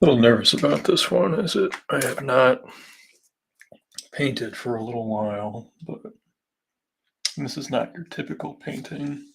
little nervous about this one as I have not painted for a little while, but this is not your typical painting.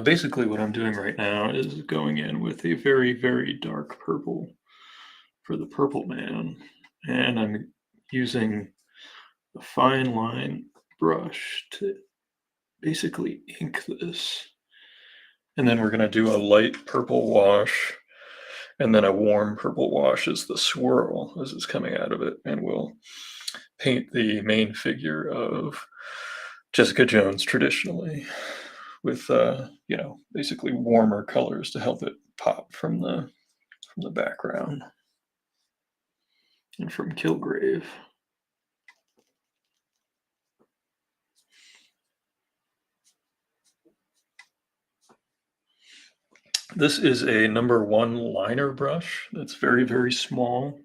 Basically what I'm doing right now is going in with a very, very dark purple for the purpleman, and I'm using a fine line brush to basically ink this. And then we're going to do a light purple wash and then a warm purple wash as the swirl as it's coming out of it. And we'll paint the main figure of Jessica Jones traditionally with, basically warmer colors to help it pop from the background and from Kilgrave. This is a #1 liner brush that's very, very small.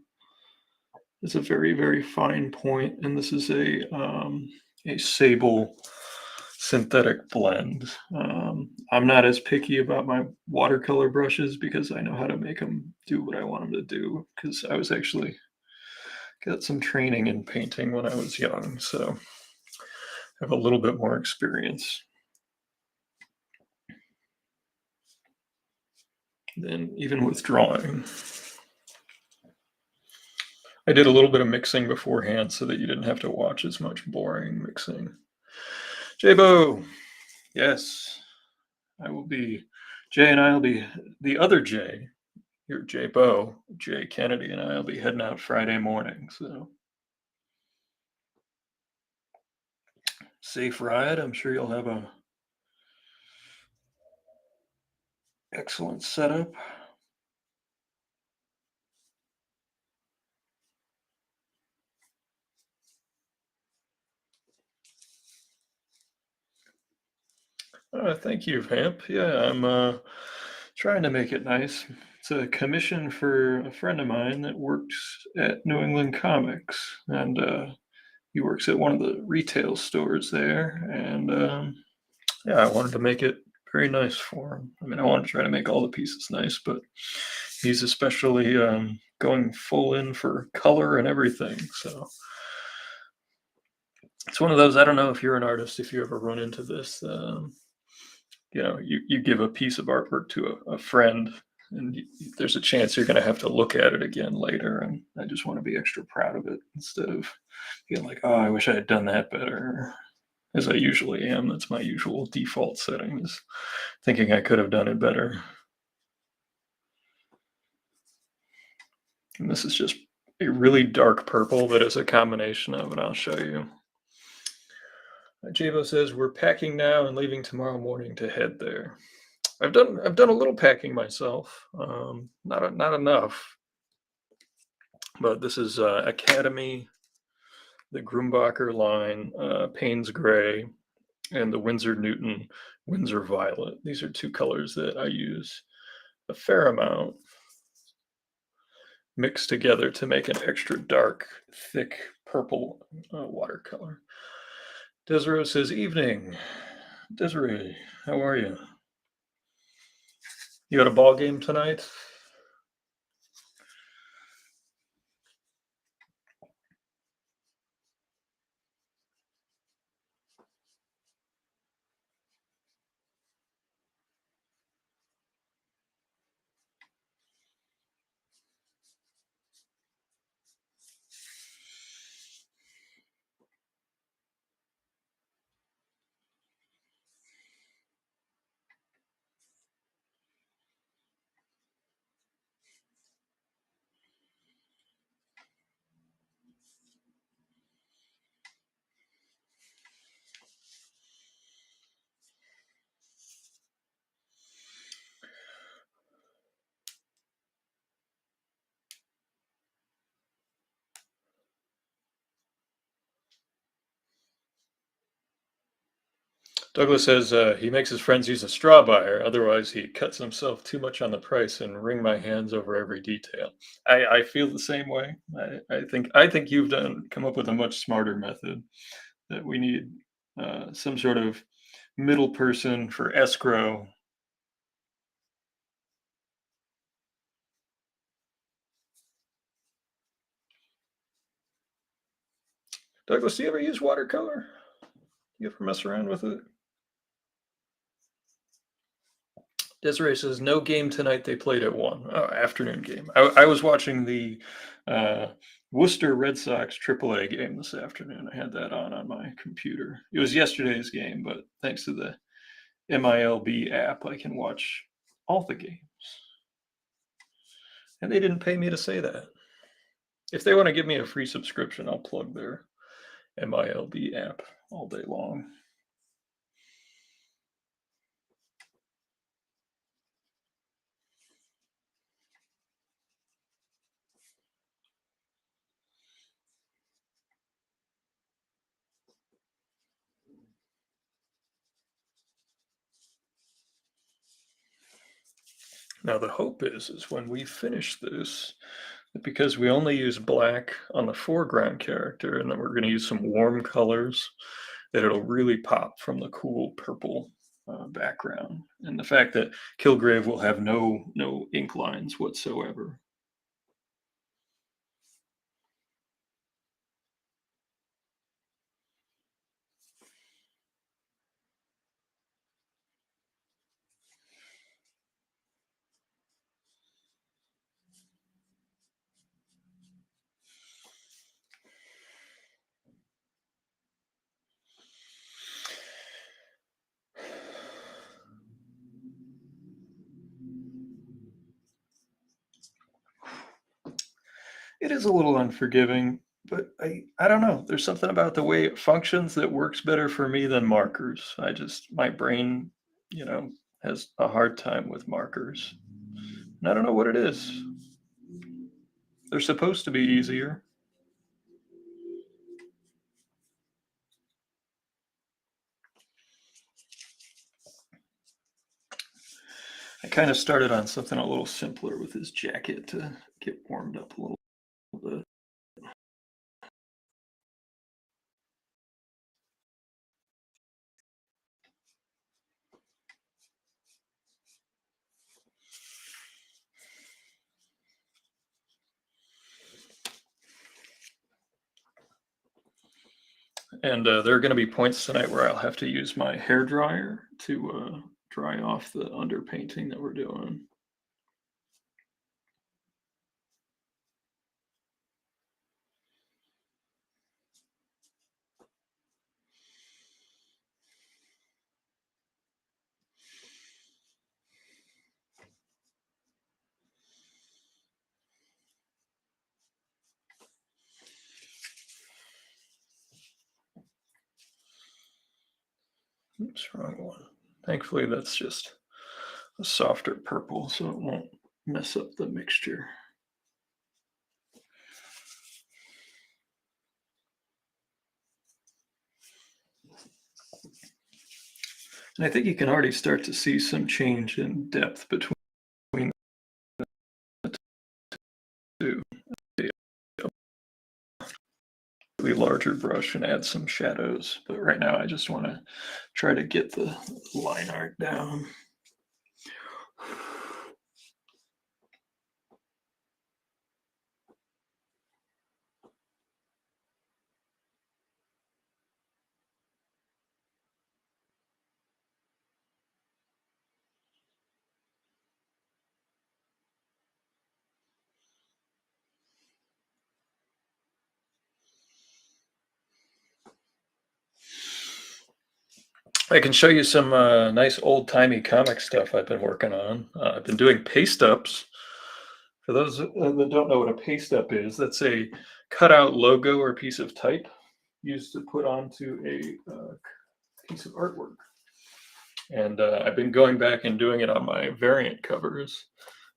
It's a very, very fine point, and this is a sable synthetic blend. I'm not as picky about my watercolor brushes because I know how to make them do what I want them to do, because I was actually got some training in painting when I was young, so I have a little bit more experience than even with drawing. I did a little bit of mixing beforehand so that you didn't have to watch as much boring mixing. J-Bo, yes, I will be, Jay and I will be, the other Jay, your J-Bo, Jay Kennedy and I will be heading out Friday morning, so safe ride. I'm sure you'll have a excellent setup. Thank you, Vamp. Yeah, I'm trying to make it nice. It's a commission for a friend of mine that works at New England Comics, and he works at one of the retail stores there. And yeah, I wanted to make it very nice for him. I mean, I wanted to try to make all the pieces nice, but he's especially going full in for color and everything. So it's one of those. I don't know if you're an artist, if you ever run into this. You give a piece of artwork to a friend, and there's a chance you're going to have to look at it again later. And I just want to be extra proud of it instead of being like, oh, I wish I had done that better, as I usually am. That's my usual default setting, is thinking I could have done it better. And this is just a really dark purple that is a combination of, and I'll show you. Jabo says we're packing now and leaving tomorrow morning to head there. I've done a little packing myself, not enough, but this is Academy, the Grumbacher line, Payne's Gray, and the Winsor Newton Windsor Violet. These are two colors that I use a fair amount mixed together to make an extra dark, thick purple watercolor. Desiree says, evening. Desiree, how are you? You at a ball game tonight? Douglas says he makes his friends use a straw buyer, otherwise he cuts himself too much on the price and wring my hands over every detail. I feel the same way. I think you've come up with a much smarter method that we need some sort of middle person for escrow. Douglas, do you ever use watercolor? You ever mess around with it? Desiree says, no game tonight. They played at 1. Oh, afternoon game. I was watching the uh, Worcester Red Sox AAA game this afternoon. I had that on my computer. It was yesterday's game, but thanks to the MILB app, I can watch all the games. And they didn't pay me to say that. If they want to give me a free subscription, I'll plug their MILB app all day long. Now the hope is when we finish this, that because we only use black on the foreground character, and then we're going to use some warm colors, that it'll really pop from the cool purple background. And the fact that Kilgrave will have no ink lines whatsoever. It is a little unforgiving, but I don't know. There's something about the way it functions that works better for me than markers. My brain, you know, has a hard time with markers. And I don't know what it is. They're supposed to be easier. I kind of started on something a little simpler with his jacket to get warmed up a little bit. And there are going to be points tonight where I'll have to use my hair dryer to dry off the underpainting that we're doing. Oops, wrong one. Thankfully, that's just a softer purple, so it won't mess up the mixture. And I think you can already start to see some change in depth between the two. A larger brush and add some shadows, but right now I just want to try to get the line art down. I can show you some nice old-timey comic stuff I've been working on. I've been doing paste ups. For those that don't know what a paste up is, that's a cutout logo or piece of type used to put onto a piece of artwork. And I've been going back and doing it on my variant covers.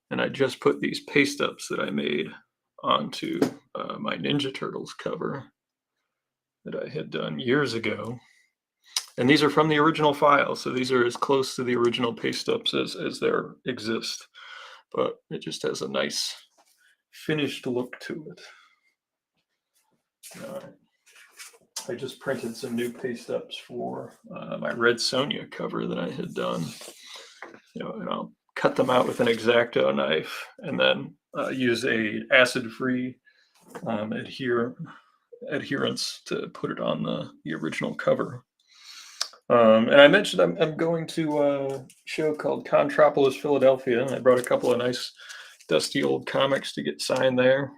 And I just put these paste ups that I made onto my Ninja Turtles cover that I had done years ago. And these are from the original file, so these are as close to the original paste ups as there exist. But it just has a nice finished look to it. I just printed some new paste ups for my Red Sonja cover that I had done. And I'll cut them out with an X-Acto knife, and then use a acid-free adherence to put it on the original cover. And I mentioned I'm going to a show called Contropolis Philadelphia, and I brought a couple of nice dusty old comics to get signed there.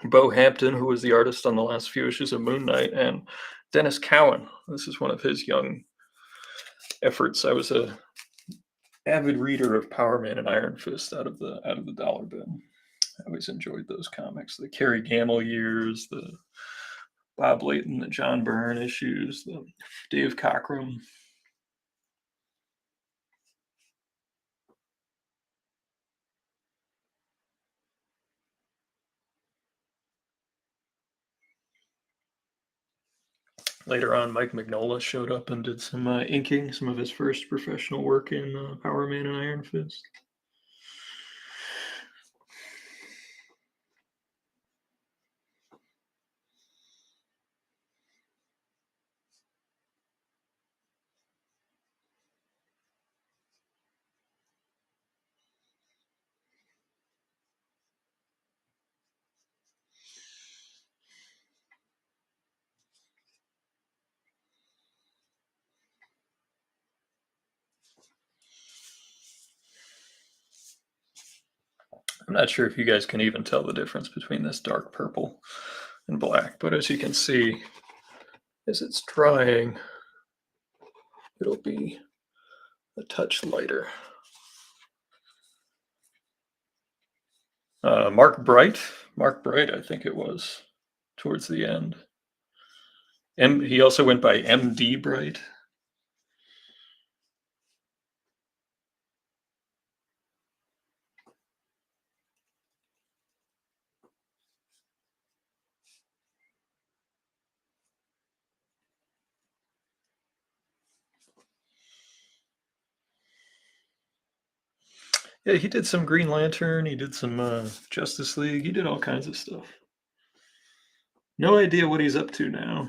Bo Hampton, who was the artist on the last few issues of Moon Knight, and Dennis Cowan. This is one of his young efforts. I was a avid reader of Power Man and Iron Fist out of the dollar bin. I always enjoyed those comics. The Kerry Gamble years, the Bob Layton, the John Byrne issues, the Dave Cockrum. Later on, Mike Mignola showed up and did some inking, some of his first professional work in Power Man and Iron Fist. I'm not sure if you guys can even tell the difference between this dark purple and black, but as you can see, as it's drying, it'll be a touch lighter. Mark Bright, I think it was, towards the end. And he also went by MD Bright. Yeah, he did some Green Lantern. He did some Justice League. He did all kinds of stuff. No idea what he's up to now.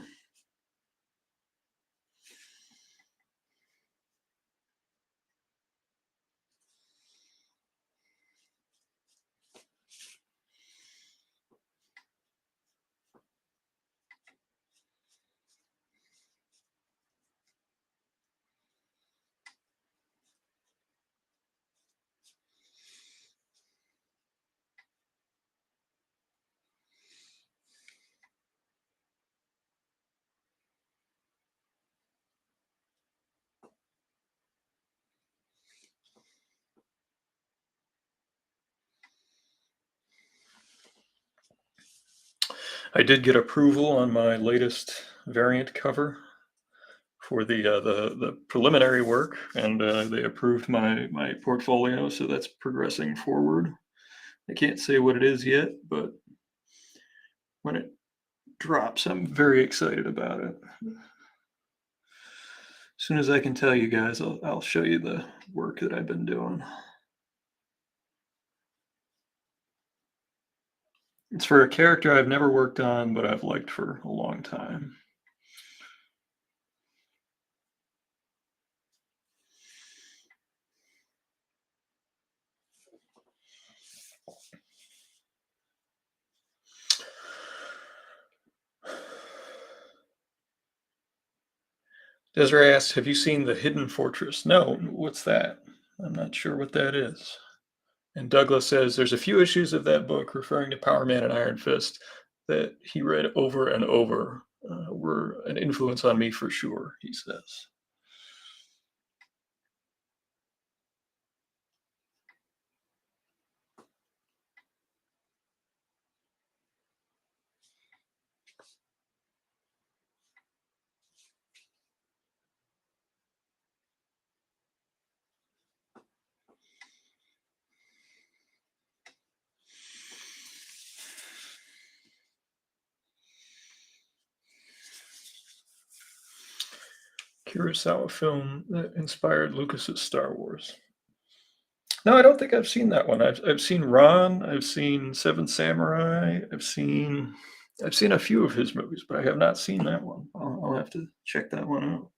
I did get approval on my latest variant cover for the preliminary work, and they approved my portfolio, so that's progressing forward. I can't say what it is yet, but when it drops, I'm very excited about it. As soon as I can tell you guys, I'll show you the work that I've been doing. It's for a character I've never worked on, but I've liked for a long time. Desiree asks, have you seen The Hidden Fortress? No, what's that? I'm not sure what that is. And Douglas says, there's a few issues of that book referring to Power Man and Iron Fist that he read over and over, were an influence on me for sure, he says. Kurosawa film that inspired Lucas's Star Wars. No, I don't think I've seen that one. I've seen Ron, I've seen Seven Samurai, I've seen a few of his movies, but I have not seen that one. I'll have to check that one out.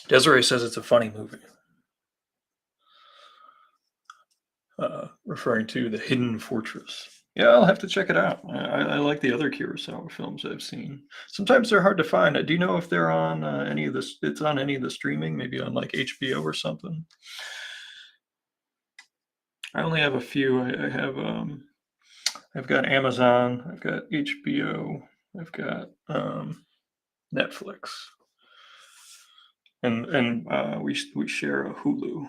Desiree says it's a funny movie, referring to The Hidden Fortress. Yeah, I'll have to check it out. I like the other Kurosawa films I've seen. Sometimes they're hard to find. Do you know if they're on any of this? It's on any of the streaming, maybe on like HBO or something. I only have a few. I've got Amazon, I've got HBO, I've got Netflix, and we share a Hulu.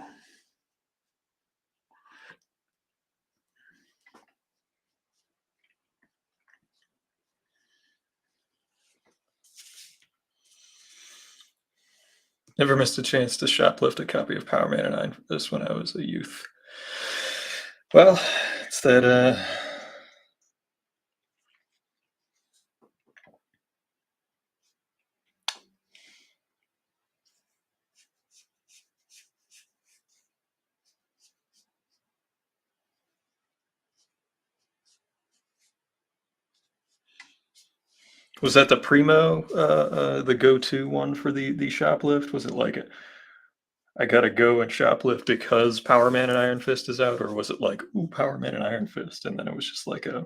Never missed a chance to shoplift a copy of Power Man and Iron Fist when I was a youth. Well, it's that. Was that the primo, the go-to one for the shoplift? Was it like I gotta go and shoplift because Power Man and Iron Fist is out, or was it like, ooh, Power Man and Iron Fist, and then it was just like an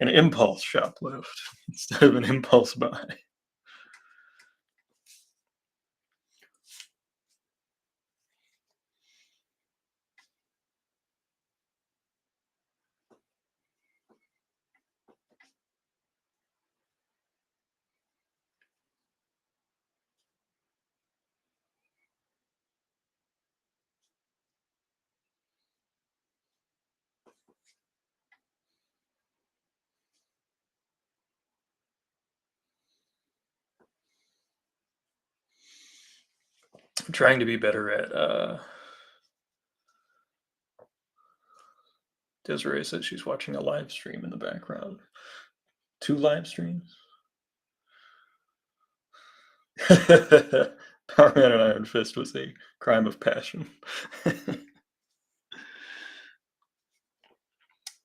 impulse shoplift instead of an impulse buy? I'm trying to be better at Desiree says she's watching a live stream in the background. 2 live streams. Power Man and Iron Fist was a crime of passion.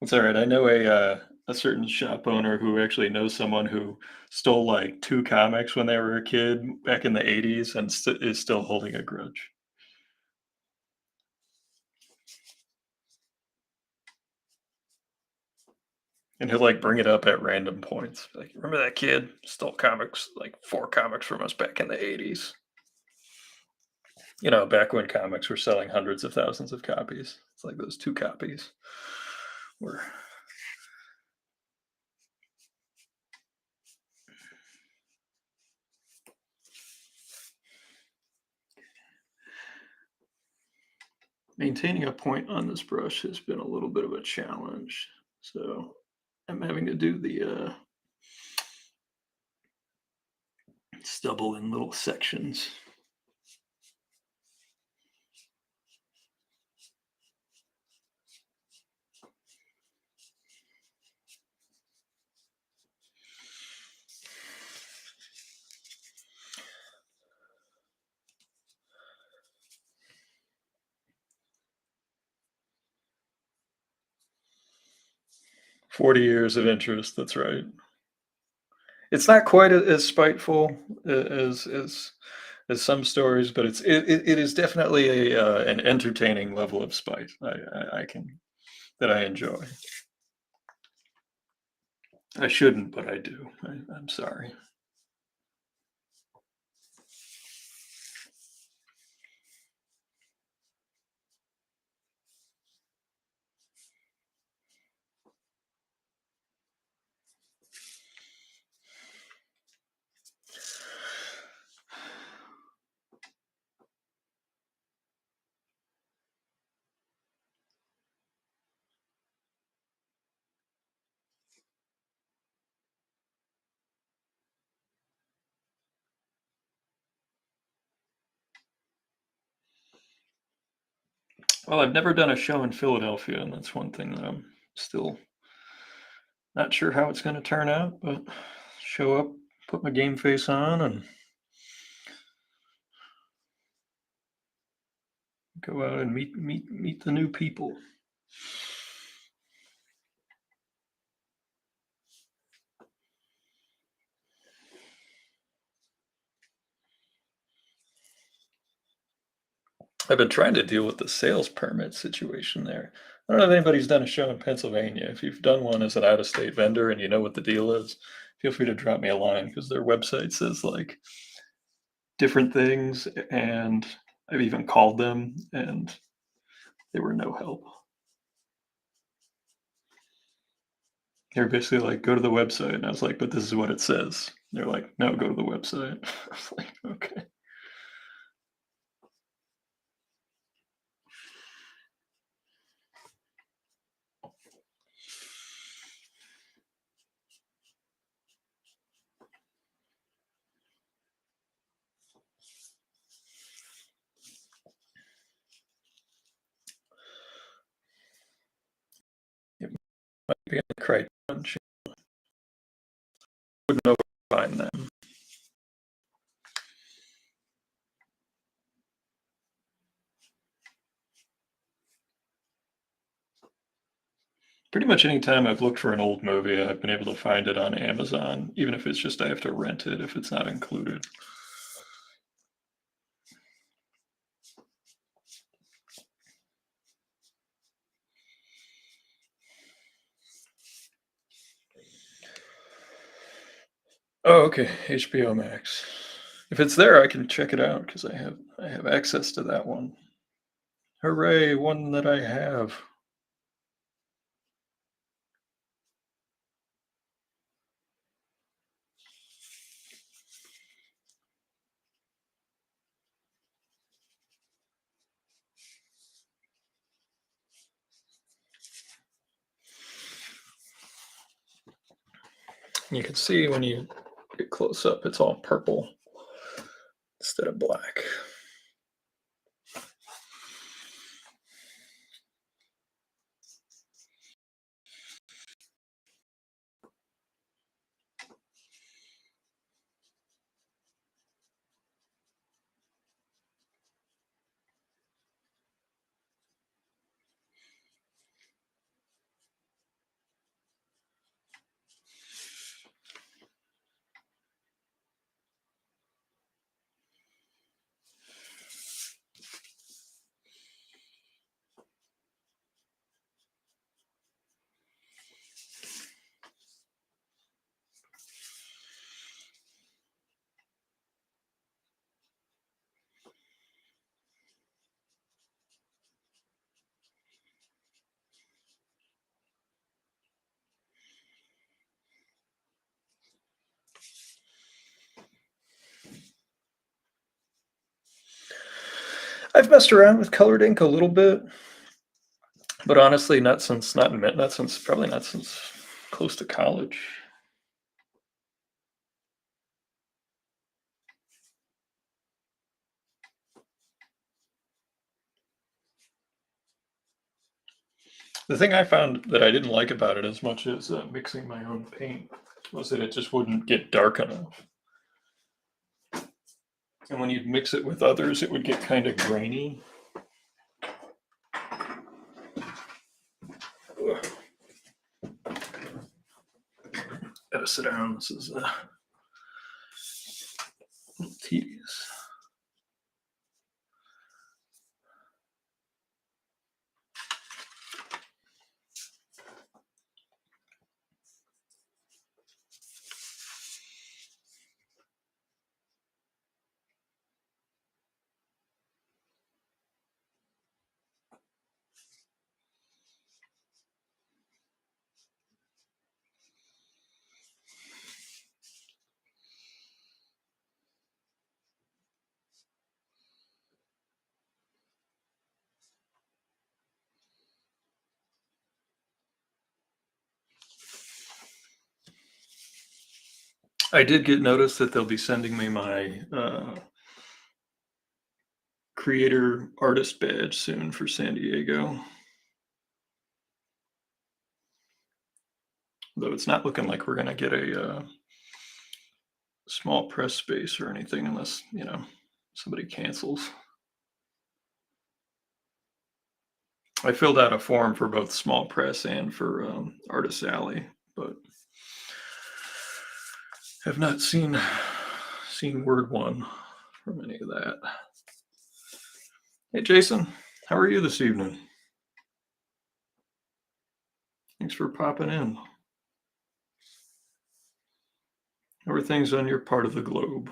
It's all right. I know a certain shop owner who actually knows someone who stole like 2 comics when they were a kid back in the 80s and is still holding a grudge. And he'll like bring it up at random points. Like, remember that kid stole comics, like 4 comics from us back in the 80s? You know, back when comics were selling hundreds of thousands of copies. It's like those 2 copies were. Maintaining a point on this brush has been a little bit of a challenge. So I'm having to do the stubble in little sections. "40 years of interest," that's right. It's not quite as spiteful as some stories, but it is definitely an entertaining level of spite. I can that I enjoy. I shouldn't, but I do. I'm sorry. Well, I've never done a show in Philadelphia, and that's one thing that I'm still not sure how it's going to turn out, but show up, put my game face on, and go out and meet the new people. I've been trying to deal with the sales permit situation there. I don't know if anybody's done a show in Pennsylvania. If you've done one as an out-of-state vendor and you know what the deal is, feel free to drop me a line because their website says like different things, and I've even called them and they were no help. They're basically like, go to the website. And I was like, but this is what it says. They're like, no, go to the website. I was like, okay. It might be on the Crichton. Wouldn't know where to find them. Pretty much any time I've looked for an old movie, I've been able to find it on Amazon, even if it's just I have to rent it if it's not included. Oh, okay, HBO Max. If it's there, I can check it out because I have access to that one. Hooray, one that I have. You can see when you get close up, it's all purple instead of black. I've messed around with colored ink a little bit, but honestly, not since close to college. The thing I found that I didn't like about it as much as mixing my own paint was that it just wouldn't get dark enough. And when you'd mix it with others, it would get kind of grainy. Ugh. Gotta sit down. This is a little tedious. I did get notice that they'll be sending me my creator artist badge soon for San Diego. Though it's not looking like we're gonna get a small press space or anything unless, somebody cancels. I filled out a form for both small press and for Artist Alley, but have not seen word one from any of that. Hey Jason, how are you this evening? Thanks for popping in. How are things on your part of the globe?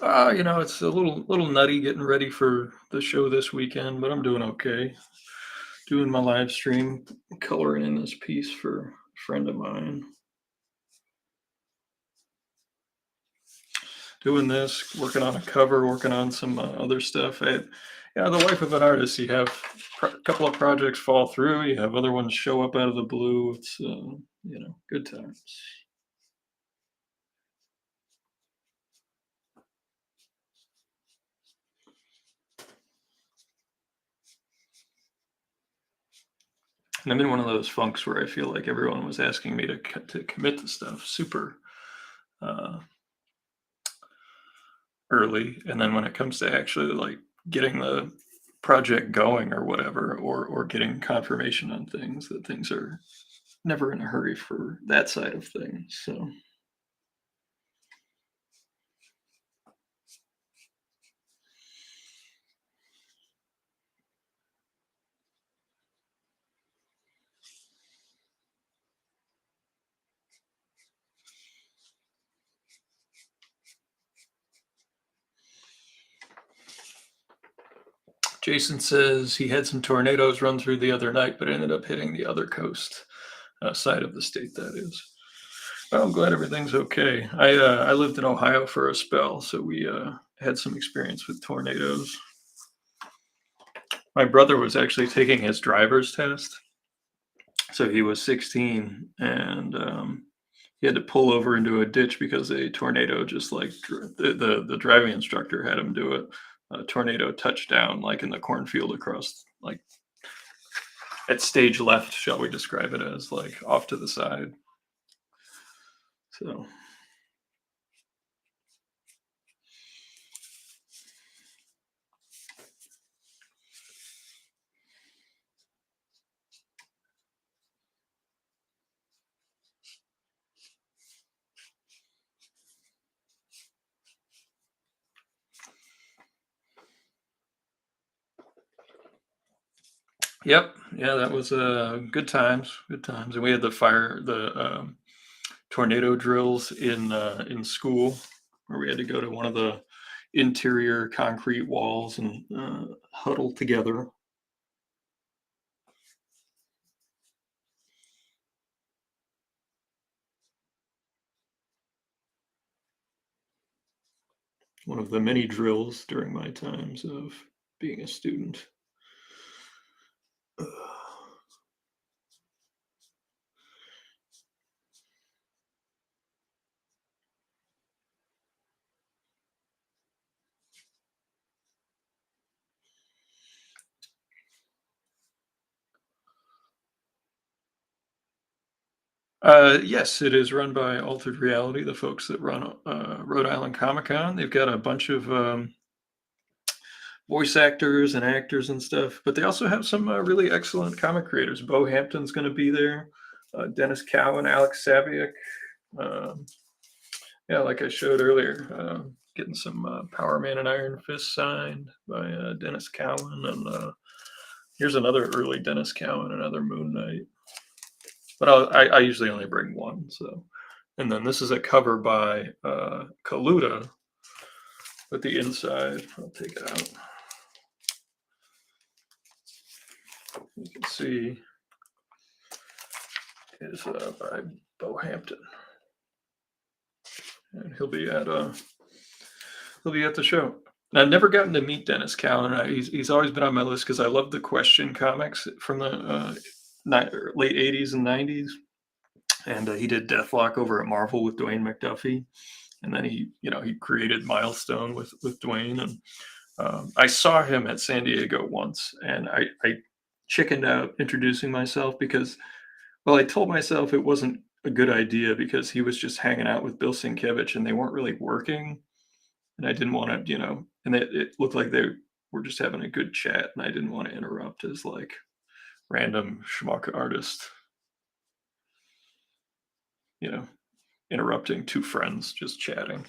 It's a little nutty getting ready for the show this weekend, but I'm doing okay. Doing my live stream, coloring in this piece for a friend of mine. Doing this, working on a cover, working on some other stuff. The life of an artist, you have a couple of projects fall through, you have other ones show up out of the blue. It's good times. And I'm in one of those funks where I feel like everyone was asking me to commit to stuff super uh, early, and then when it comes to actually like getting the project going or whatever, or getting confirmation on things, that things are never in a hurry for that side of things. So Jason says he had some tornadoes run through the other night, but ended up hitting the other coast side of the state. That is. Well, I'm glad everything's okay. I lived in Ohio for a spell, so we had some experience with tornadoes. My brother was actually taking his driver's test, so he was 16, and he had to pull over into a ditch because a tornado just like the driving instructor had him do it. A tornado touched down like in the cornfield across, like at stage left, shall we describe it as, like off to the side. So yep, yeah, that was good times, good times. And we had the tornado drills in school, where we had to go to one of the interior concrete walls and huddle together. one of the many drills during my times of being a student. Yes, it is run by Altered Reality, the folks that run Rhode Island Comic Con. They've got a bunch of voice actors and actors and stuff, but they also have some really excellent comic creators. Bo Hampton's going to be there, Dennis Cowan, Alex Saviuk. Um, yeah, like I showed earlier, getting some Power Man and Iron Fist signed by Dennis Cowan. And here's another early Dennis Cowan, another Moon Knight. But I usually only bring one. So, and then this is a cover by Kaluta with the inside. I'll take it out. You can see is by Bo Hampton, and he'll be at the show. And I've never gotten to meet Dennis Cowan. He's always been on my list because I love the Question comics from the late '80s and '90s, and he did Deathlock over at Marvel with Dwayne McDuffie, and then he created Milestone with Dwayne, and I saw him at San Diego once, and I chickened out introducing myself because, well, I told myself it wasn't a good idea because he was just hanging out with Bill Sienkiewicz and they weren't really working, and I didn't want to, and it looked like they were just having a good chat, and I didn't want to interrupt as like random schmuck artist, you know, interrupting two friends just chatting.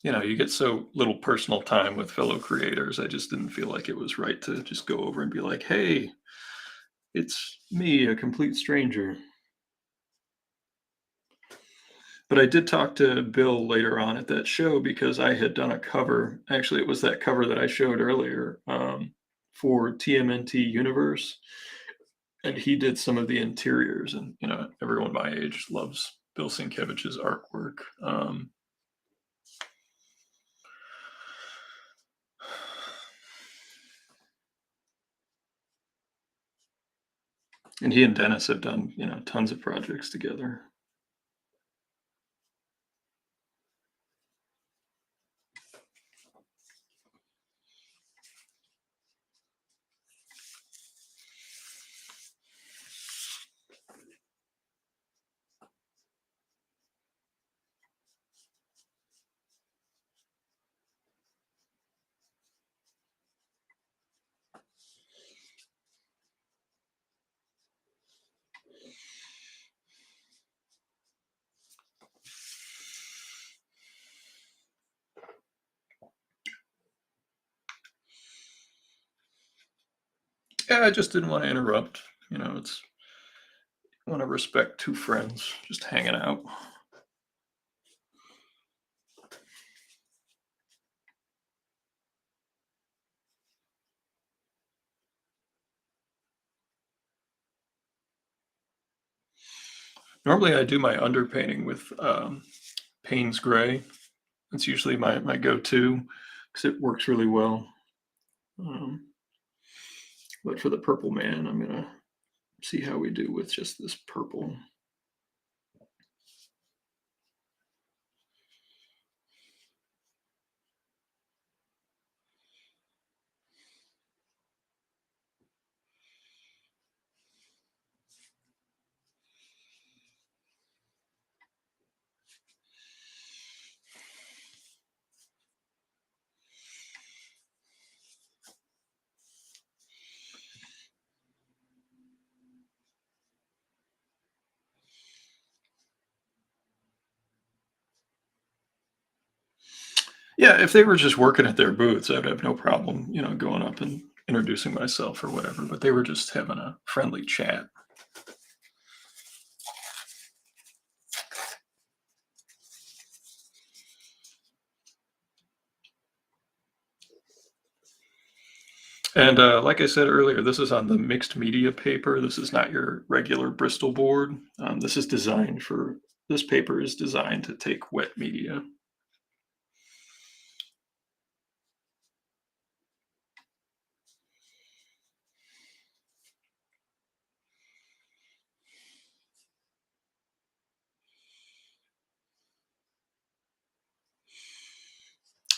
You get so little personal time with fellow creators. I just didn't feel like it was right to just go over and be like, "Hey, it's me, a complete stranger." But I did talk to Bill later on at that show because I had done a cover. Actually, it was that cover that I showed earlier for TMNT Universe, and he did some of the interiors. And everyone my age loves Bill Sienkiewicz's artwork. And he and Dennis have done tons of projects together. Yeah, I just didn't want to interrupt. It's I want to respect two friends just hanging out. Normally, I do my underpainting with Payne's Gray. It's usually my go-to because it works really well. Um, but for the Purple Man, I'm gonna see how we do with just this purple. Yeah, if they were just working at their booths, I'd have no problem, going up and introducing myself or whatever. But they were just having a friendly chat. And like I said earlier, this is on the mixed media paper. This is not your regular Bristol board. This is designed for this paper is designed to take wet media.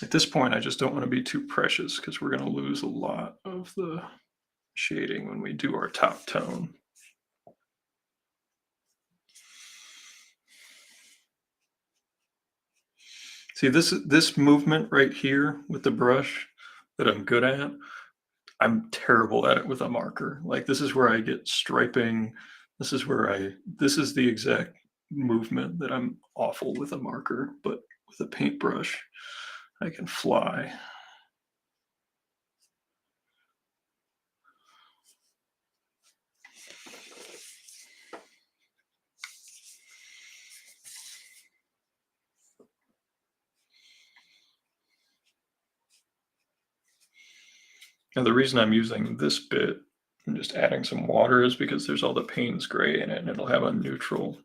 At this point, I just don't want to be too precious because we're going to lose a lot of the shading when we do our top tone. See, this movement right here with the brush that I'm good at, I'm terrible at it with a marker. Like, this is where I get striping. This is the exact movement that I'm awful with a marker, but with a paintbrush, I can fly. And the reason I'm using this bit and just adding some water is because there's all the Payne's gray in it, and it'll have a neutral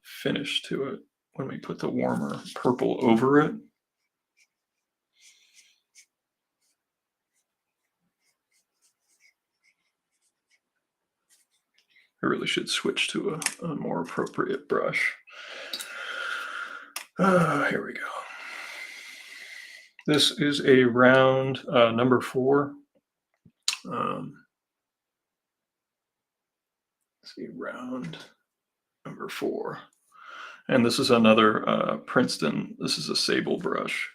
finish to it when we put the warmer purple over it. I really should switch to a more appropriate brush. Here we go. This is a round number 4. Let's see, round number 4. And this is another Princeton. This is a sable brush.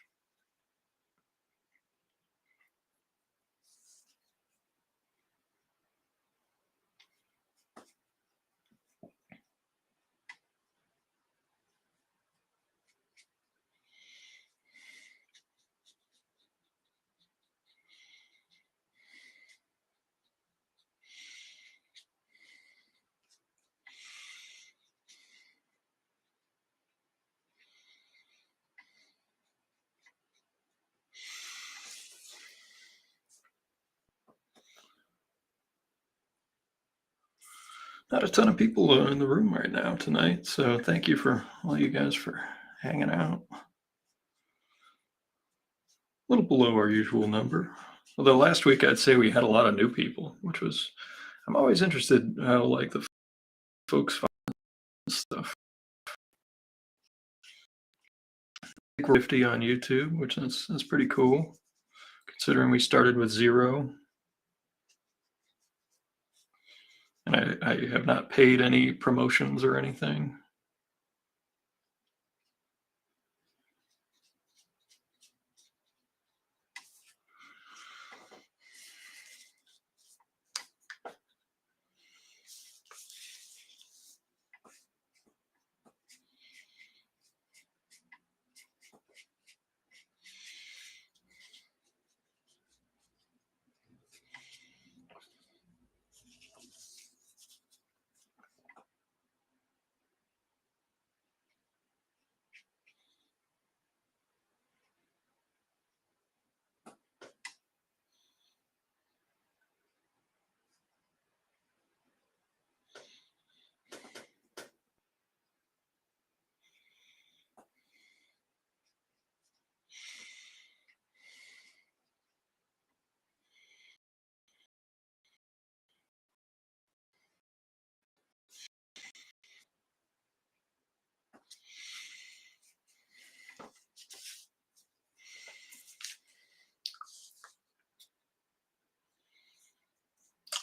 Not a ton of people in the room right now tonight, so thank you for all you guys for hanging out. A little below our usual number. Although last week I'd say we had a lot of new people, which was, I'm always interested how like the folks find stuff. I think we're 50 on YouTube, which is pretty cool, considering we started with 0. And I have not paid any promotions or anything.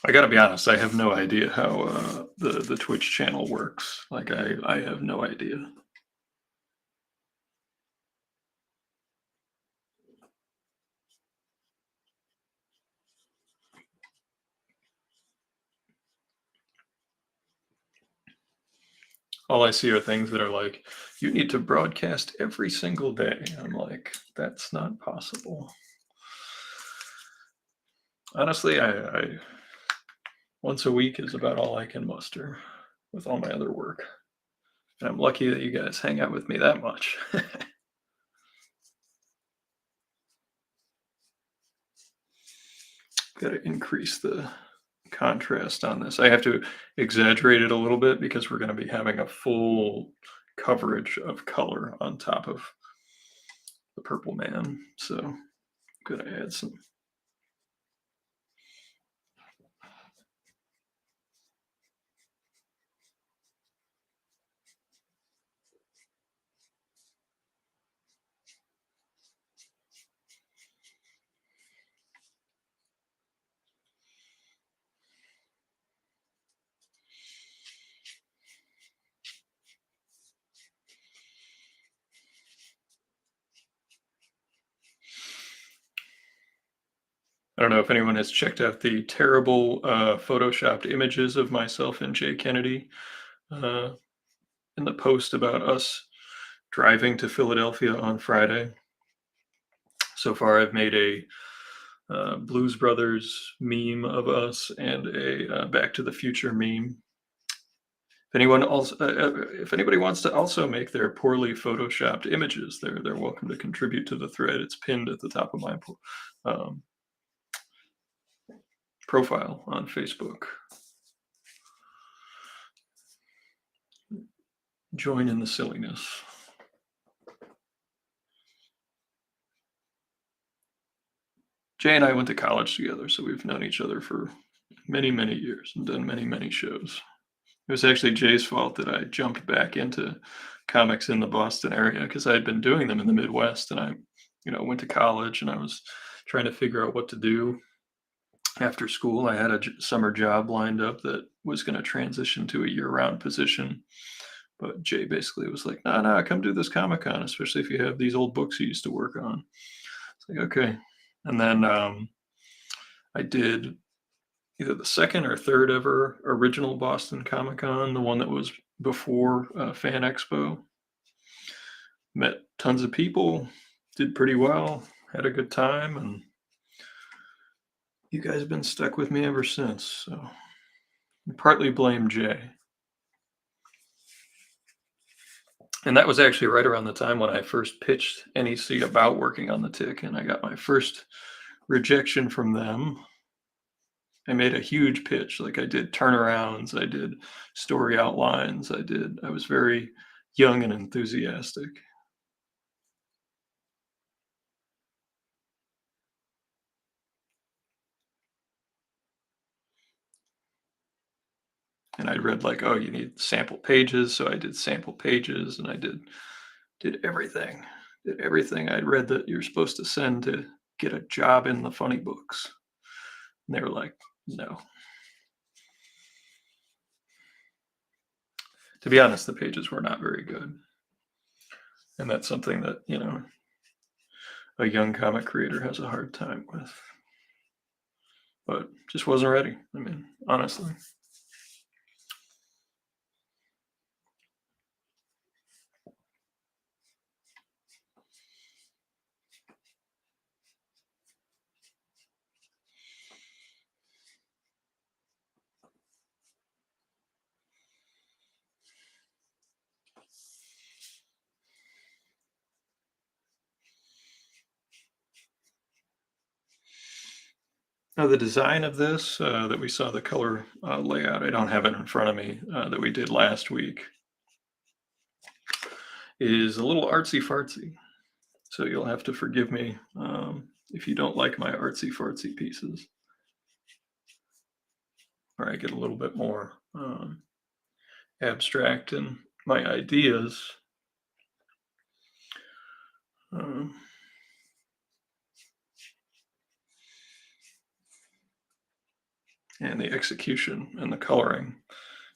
I gotta be honest, I have no idea how the Twitch channel works. Like, I have no idea. All I see are things that are like, you need to broadcast every single day. I'm like, that's not possible. Honestly, I once a week is about all I can muster with all my other work. And I'm lucky that you guys hang out with me that much. Gotta increase the contrast on this. I have to exaggerate it a little bit because we're going to be having a full coverage of color on top of the purple man. So I'm going to add some. I don't know if anyone has checked out the terrible photoshopped images of myself and Jay Kennedy uh, in the post about us driving to Philadelphia on Friday. So far, I've made a Blues Brothers meme of us and a Back to the Future meme. If anybody wants to also make their poorly photoshopped images, they're welcome to contribute to the thread. It's pinned at the top of my um, profile on Facebook. Join in the silliness. Jay and I went to college together, so we've known each other for many, many years and done many, many shows. It was actually Jay's fault that I jumped back into comics in the Boston area because I had been doing them in the Midwest, and I, went to college and I was trying to figure out what to do after school. I had a summer job lined up that was going to transition to a year-round position, but Jay basically was like, "No, no, come do this Comic Con, especially if you have these old books you used to work on." It's like, okay, and then I did either the second or third ever original Boston Comic Con, the one that was before Fan Expo. Met tons of people, did pretty well, had a good time, and you guys have been stuck with me ever since. So I partly blame Jay. And that was actually right around the time when I first pitched NEC about working on the tick, and I got my first rejection from them. I made a huge pitch. Like I did turnarounds, I did story outlines, I was very young and enthusiastic. And I read like, oh, you need sample pages. So I did sample pages and I did everything. Did everything I'd read that you're supposed to send to get a job in the funny books. And they were like, no. To be honest, the pages were not very good. And that's something that, a young comic creator has a hard time with. But just wasn't ready. I mean, honestly. Now, the design of this that we saw the color layout, I don't have it in front of me, that we did last week, is a little artsy fartsy. So you'll have to forgive me if you don't like my artsy fartsy pieces, or I get a little bit more abstract in my ideas. Um, and the execution and the coloring.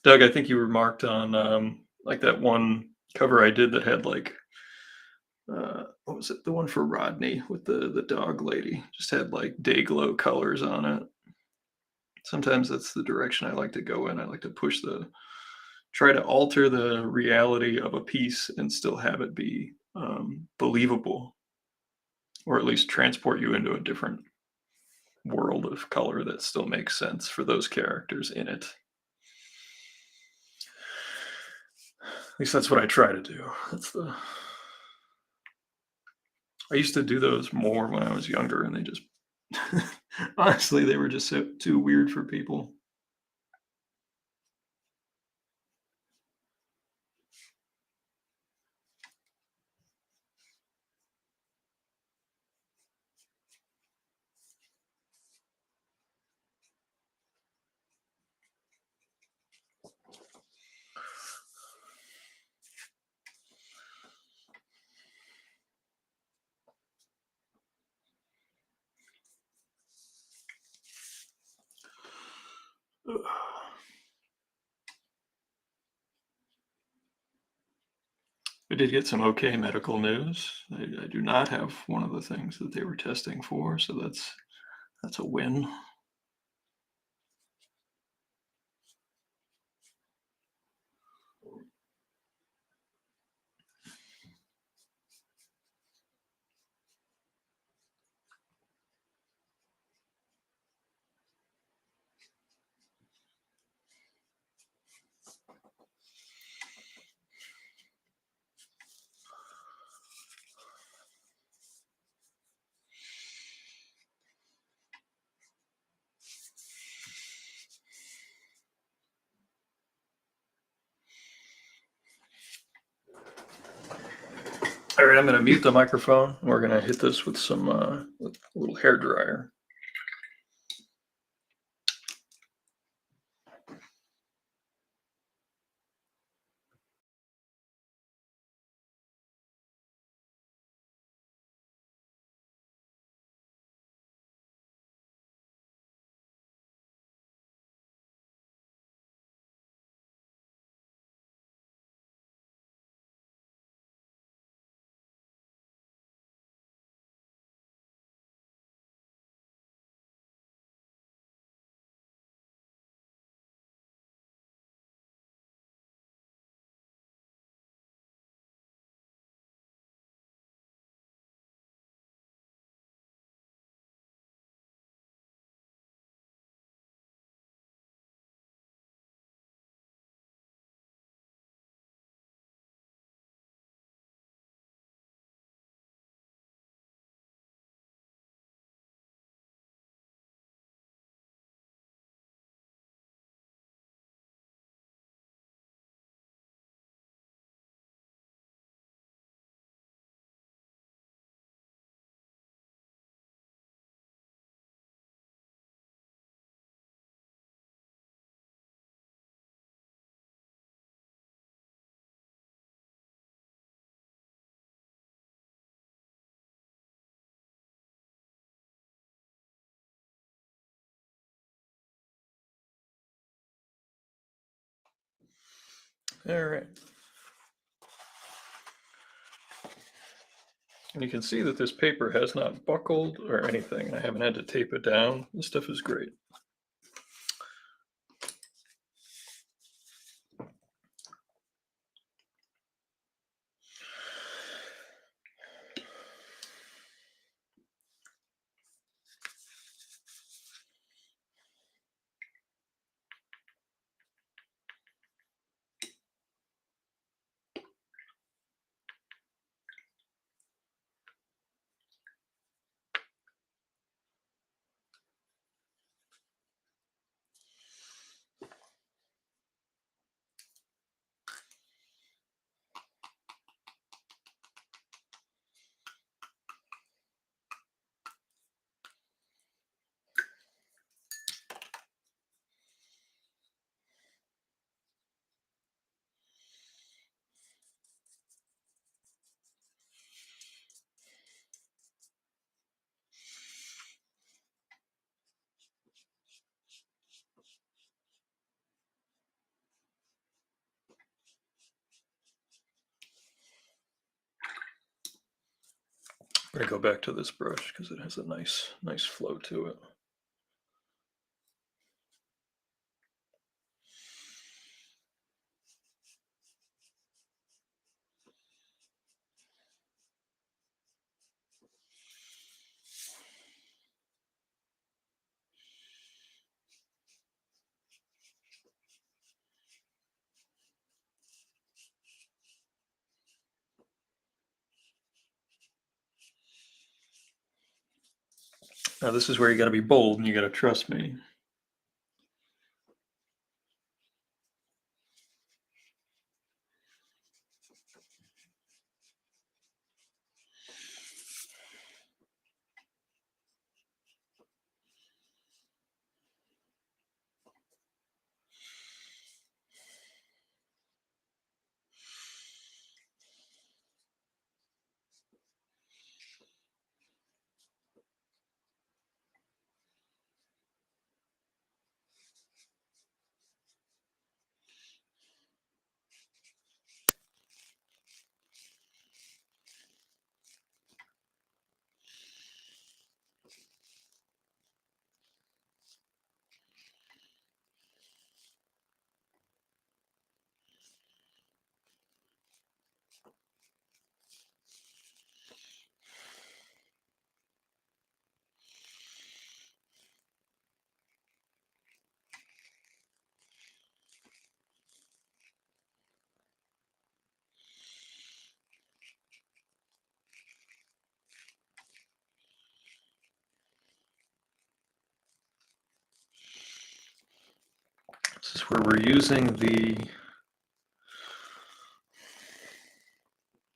Doug, I think you remarked on like that one cover I did that had like what was it? The one for Rodney with the dog lady just had like day glow colors on it. Sometimes that's the direction I like to go in. I like to try to alter the reality of a piece and still have it be believable, or at least transport you into a different world of color that still makes sense for those characters in it. At least that's what I try to do. I used to do those more when I was younger, and they just honestly they were just too weird for people. I did get some okay medical news. I do not have one of the things that they were testing for, so that's a win. All right, I'm going to mute the microphone. We're going to hit this with some with a little hair dryer. All right. And you can see that this paper has not buckled or anything. I haven't had to tape it down. This stuff is great. I'm going to go back to this brush because it has a nice flow to it. Now this is where you got to be bold and you got to trust me. This is where we're using the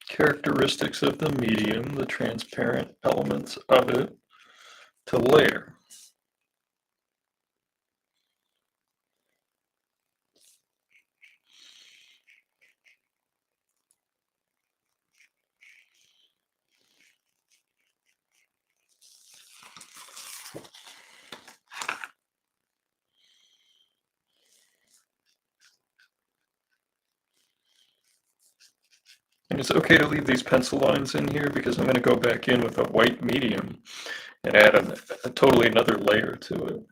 characteristics of the medium, the transparent elements of it, to layer. And it's okay to leave these pencil lines in here because I'm going to go back in with a white medium and add a totally another layer to it.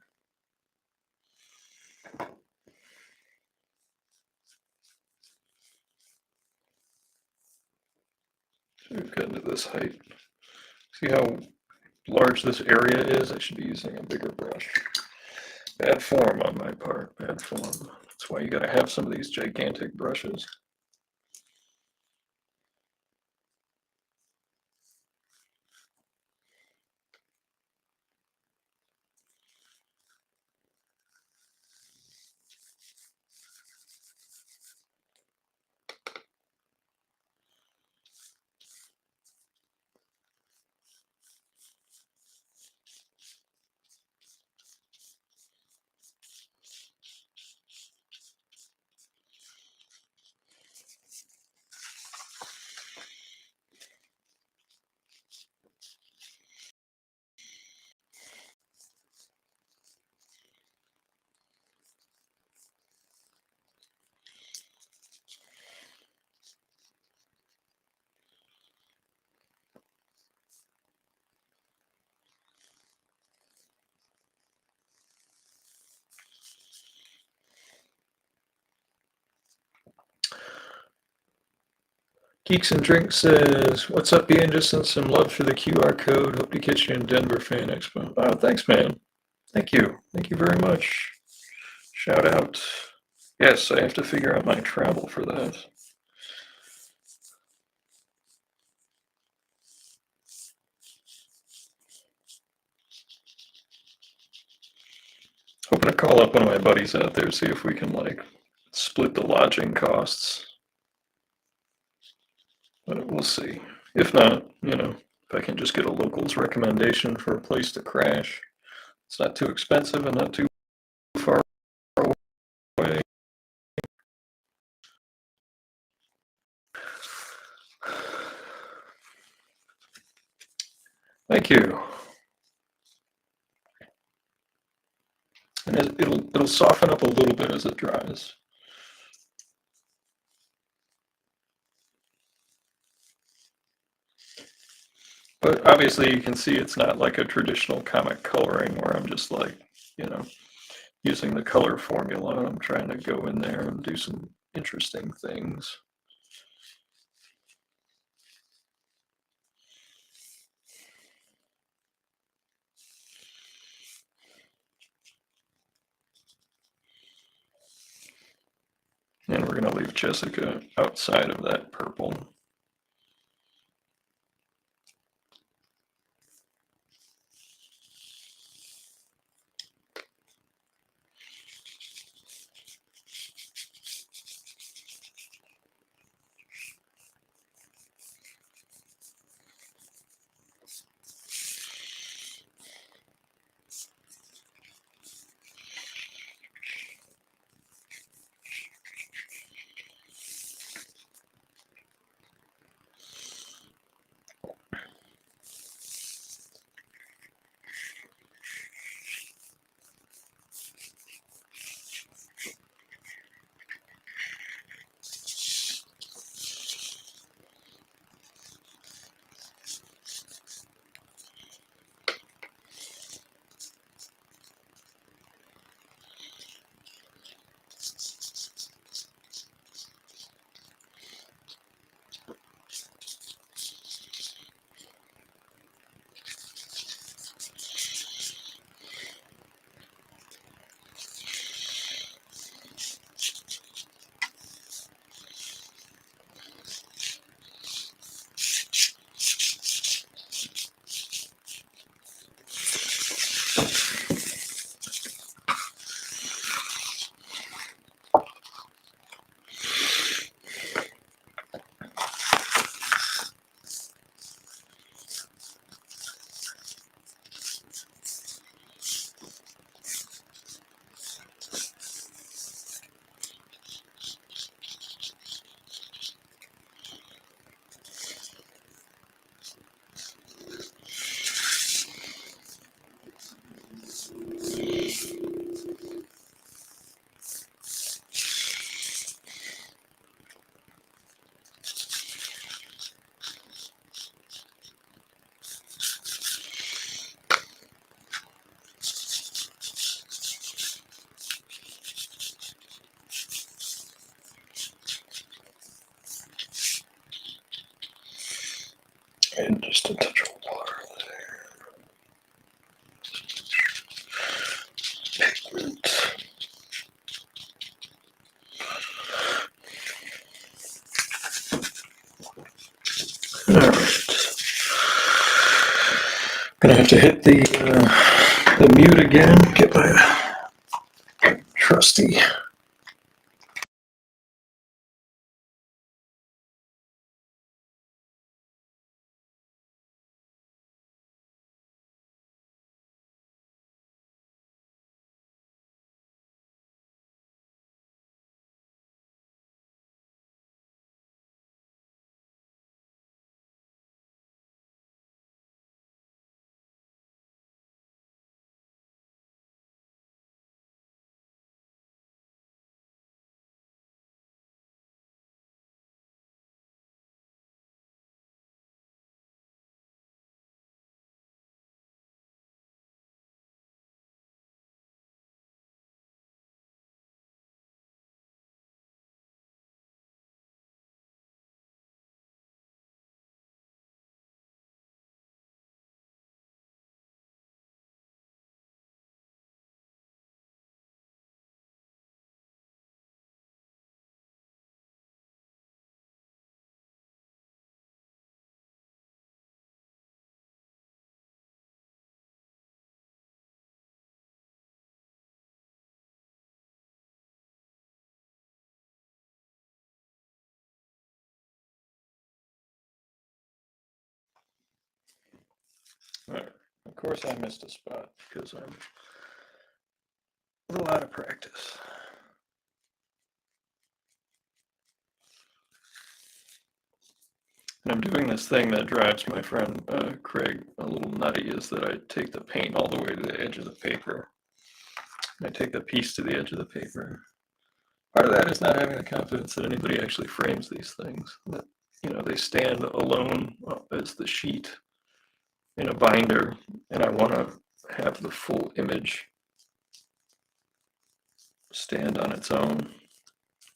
So we've gotten to this height. See how large this area is? I should be using a bigger brush. Bad form on my part, bad form. That's why you got to have some of these gigantic brushes. Geeks and Drinks says, "What's up, Ian? Just sent some love for the QR code. Hope to catch you in Denver Fan Expo." Oh, thanks, man. Thank you. Thank you very much. Shout out. Yes, I have to figure out my travel for that. Hoping to call up one of my buddies out there, see if we can like split the lodging costs. But we'll see. If not, you know, if I can just get a local's recommendation for a place to crash, it's not too expensive and not too far away. Thank you. And it'll soften up a little bit as it dries. But obviously you can see it's not like a traditional comic coloring where I'm just like, you know, using the color formula. I'm trying to go in there and do some interesting things. And we're going to leave Jessica outside of that purple. And just a touch of water there. Pigment. All right. Gonna have to hit the mute again. Get my trusty. All right. Of course, I missed a spot because I'm a little out of practice. And I'm doing this thing that drives my friend Craig a little nutty, is that I take the paint all the way to the edge of the paper. And I take the piece to the edge of the paper. Part of that is not having the confidence that anybody actually frames these things. That, you know, they stand alone as the sheet in a binder, and I want to have the full image stand on its own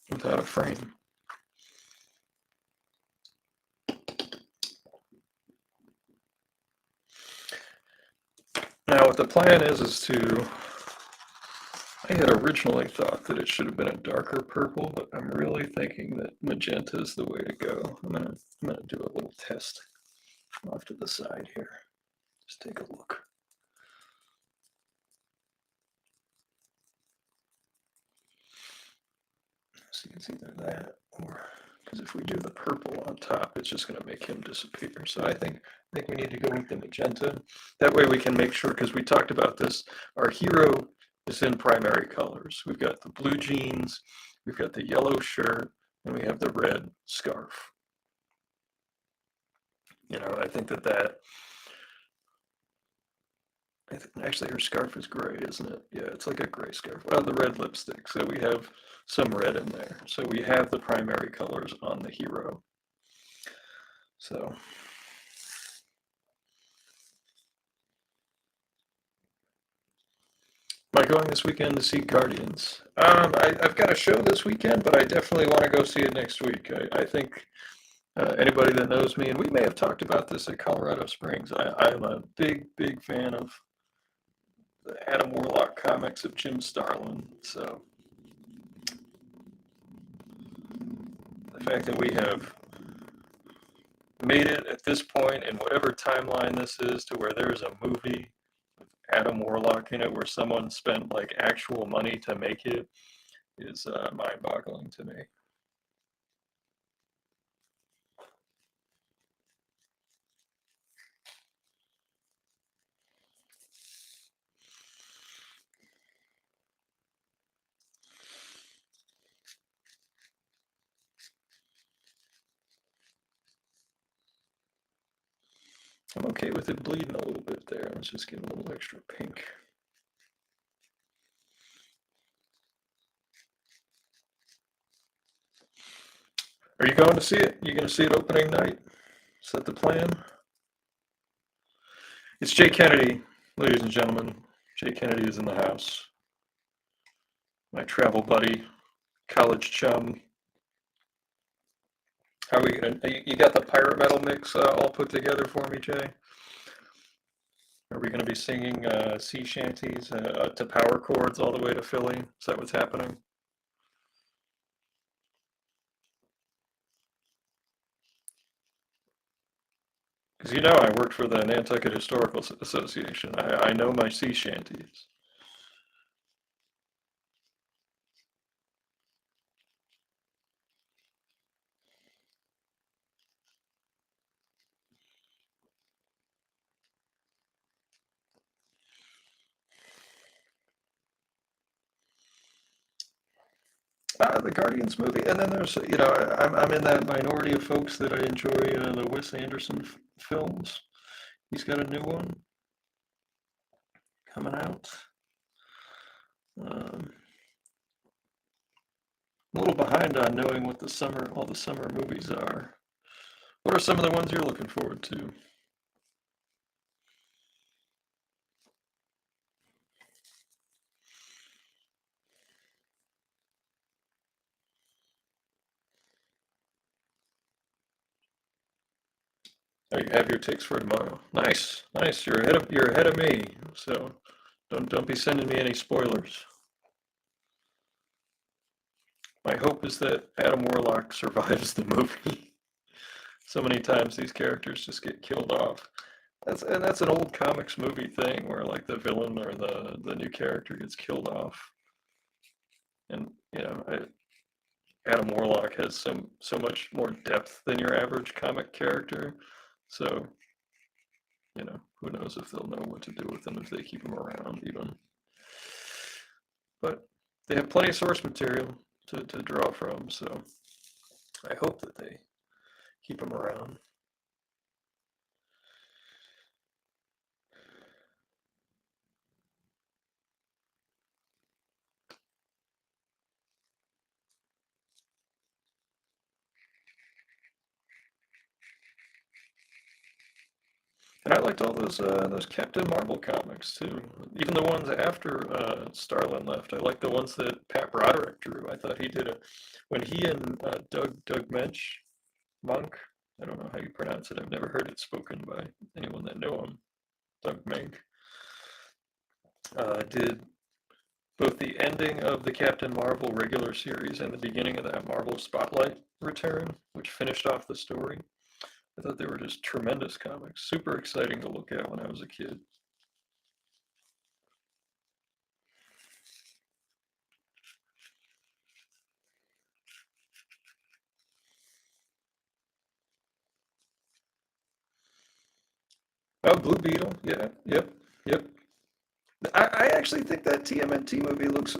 without a frame. Now, what the plan is to, I had originally thought that it should have been a darker purple, but I'm really thinking that magenta is the way to go. I'm gonna do a little test off to the side here. Just take a look. So it's either that or, because if we do the purple on top, it's just going to make him disappear. So I think we need to go with the magenta. That way we can make sure, because we talked about this, our hero is in primary colors. We've got the blue jeans, we've got the yellow shirt, and we have the red scarf. You know, I think actually her scarf is gray, isn't it? Yeah, it's like a gray scarf. Well, the red lipstick. So we have some red in there. So we have the primary colors on the hero. So am I going this weekend to see Guardians? I've got a show this weekend, but I definitely want to go see it next week. I think anybody that knows me, and we may have talked about this at Colorado Springs, I'm a big, big fan of the Adam Warlock comics of Jim Starlin. So the fact that we have made it at this point in whatever timeline this is to where there's a movie with Adam Warlock in it where someone spent like actual money to make it is mind-boggling to me. I'm okay with it bleeding a little bit there. Let's just get a little extra pink. Are you going to see it? You going to see it opening night? Is that the plan? It's Jay Kennedy, ladies and gentlemen. Jay Kennedy is in the house. My travel buddy, college chum. Are we gonna, you got the pirate metal mix all put together for me, Jay? Are we going to be singing sea shanties to power chords all the way to Philly? Is that what's happening? Because you know I worked for the Nantucket Historical Association. I know my sea shanties. The Guardians movie, and then there's, you know, I'm in that minority of folks that I enjoy the Wes Anderson films. He's got a new one coming out. I'm a little behind on knowing what all the summer movies are. What are some of the ones you're looking forward to? Oh, you have your takes for tomorrow. Nice, nice. You're ahead of me. So don't be sending me any spoilers. My hope is that Adam Warlock survives the movie. So many times these characters just get killed off. That's an old comics movie thing where like the villain or the new character gets killed off. And you know, Adam Warlock has so much more depth than your average comic character. So, you know, who knows if they'll know what to do with him if they keep him around even. But they have plenty of source material to draw from, so I hope that they keep him around. And I liked all those Captain Marvel comics too. Even the ones after Starlin left. I like the ones that Pat Broderick drew. I thought he did when he and Doug Monk. I don't know how you pronounce it. I've never heard it spoken by anyone that knew him. Doug Mink did both the ending of the Captain Marvel regular series and the beginning of that Marvel Spotlight return, which finished off the story. I thought they were just tremendous comics, super exciting to look at when I was a kid. Oh, Blue Beetle, yeah, yep. I actually think that TMNT movie looks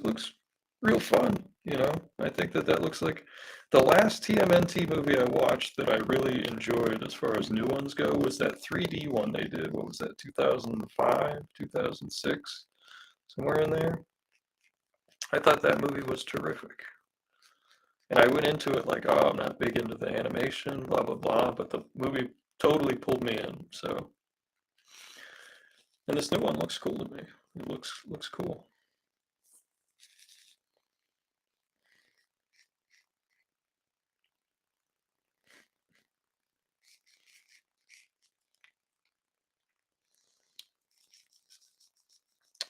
real fun. You know, I think that looks like the last TMNT movie I watched that I really enjoyed as far as new ones go was that 3D one they did. What was that? 2005, 2006, somewhere in there. I thought that movie was terrific. And I went into it like, oh, I'm not big into the animation, blah blah blah, but the movie totally pulled me in. So, and this new one looks cool to me. It looks cool.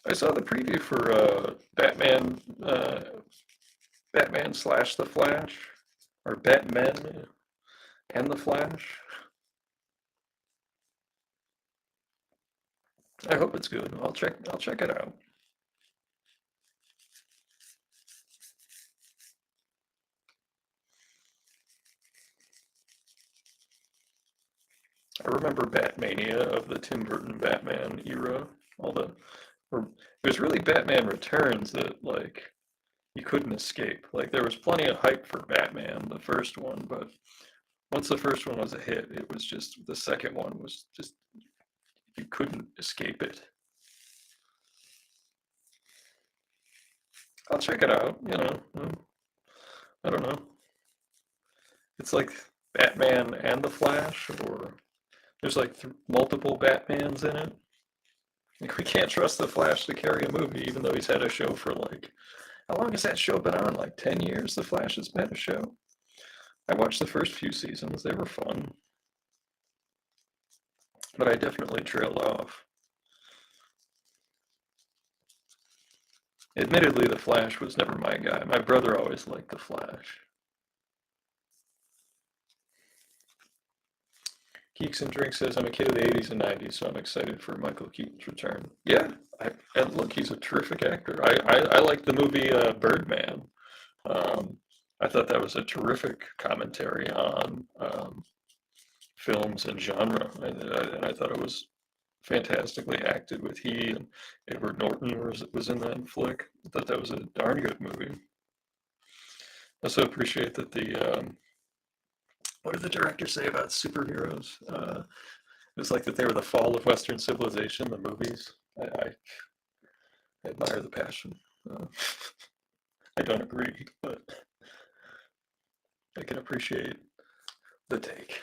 I saw the preview for Batman slash the Flash, or Batman and the Flash. I hope it's good. I'll check it out. I remember Batmania of the Tim Burton Batman era. All the it was really Batman Returns that like you couldn't escape. Like there was plenty of hype for Batman, the first one, but once the first one was a hit, it was just the second one was just you couldn't escape it. I'll check it out, you know. I don't know. It's like Batman and the Flash, or there's like multiple Batmans in it. Like we can't trust the Flash to carry a movie, even though he's had a show for like how long has that show been on? Like 10 years. The Flash has been a show. I watched the first few seasons. They were fun. But I definitely trailed off. Admittedly, The Flash was never my guy. My brother always liked The Flash. Geeks and Drink says, I'm a kid of the 80s and 90s, so I'm excited for Michael Keaton's return. Yeah, and look, he's a terrific actor. I like the movie Birdman. I thought that was a terrific commentary on films and genre, and I thought it was fantastically acted with he and Edward Norton was in that flick. I thought that was a darn good movie. I also appreciate that what did the director say about superheroes? It was like that they were the fall of Western civilization, the movies. I admire the passion. I don't agree, but I can appreciate the take.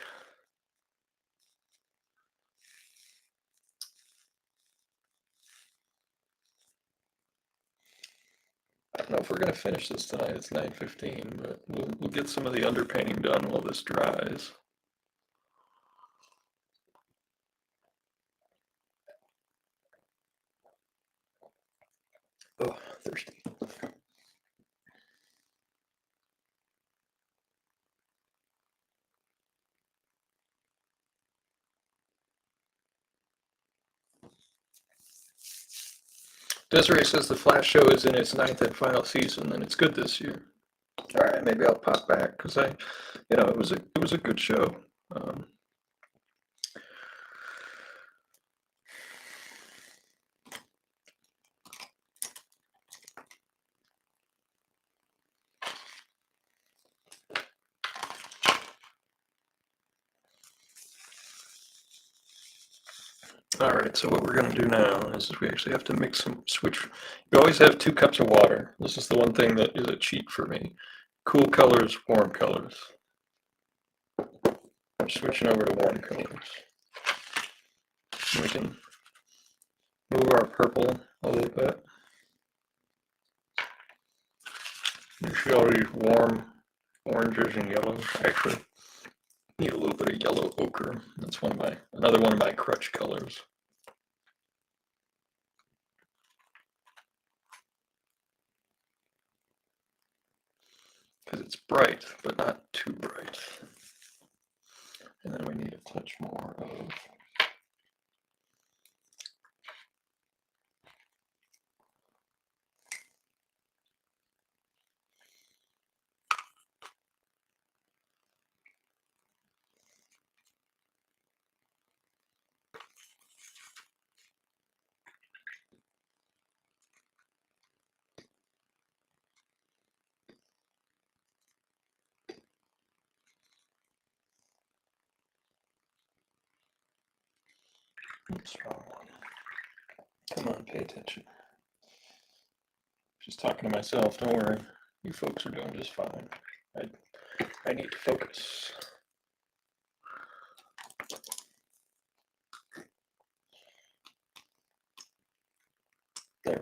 I don't know if we're going to finish this tonight. It's 9:15, but we'll get some of the underpainting done while this dries. Oh, thirsty. Desiree says the Flash show is in its 9th and final season, and it's good this year. All right, maybe I'll pop back because it was a good show. All right, so what we're going to do now is we actually have to switch. You always have 2 cups of water. This is the one thing that is a cheat for me. Cool colors, warm colors. I'm switching over to warm colors. We can move our purple a little bit. You see all these warm oranges and yellows. Actually, need a little bit of yellow ochre. That's another one of my crutch colors. Because it's bright, but not too bright. And then we need a touch more of oops, wrong one. Come on, pay attention. Just talking to myself, don't worry. You folks are doing just fine. I need to focus. There we go.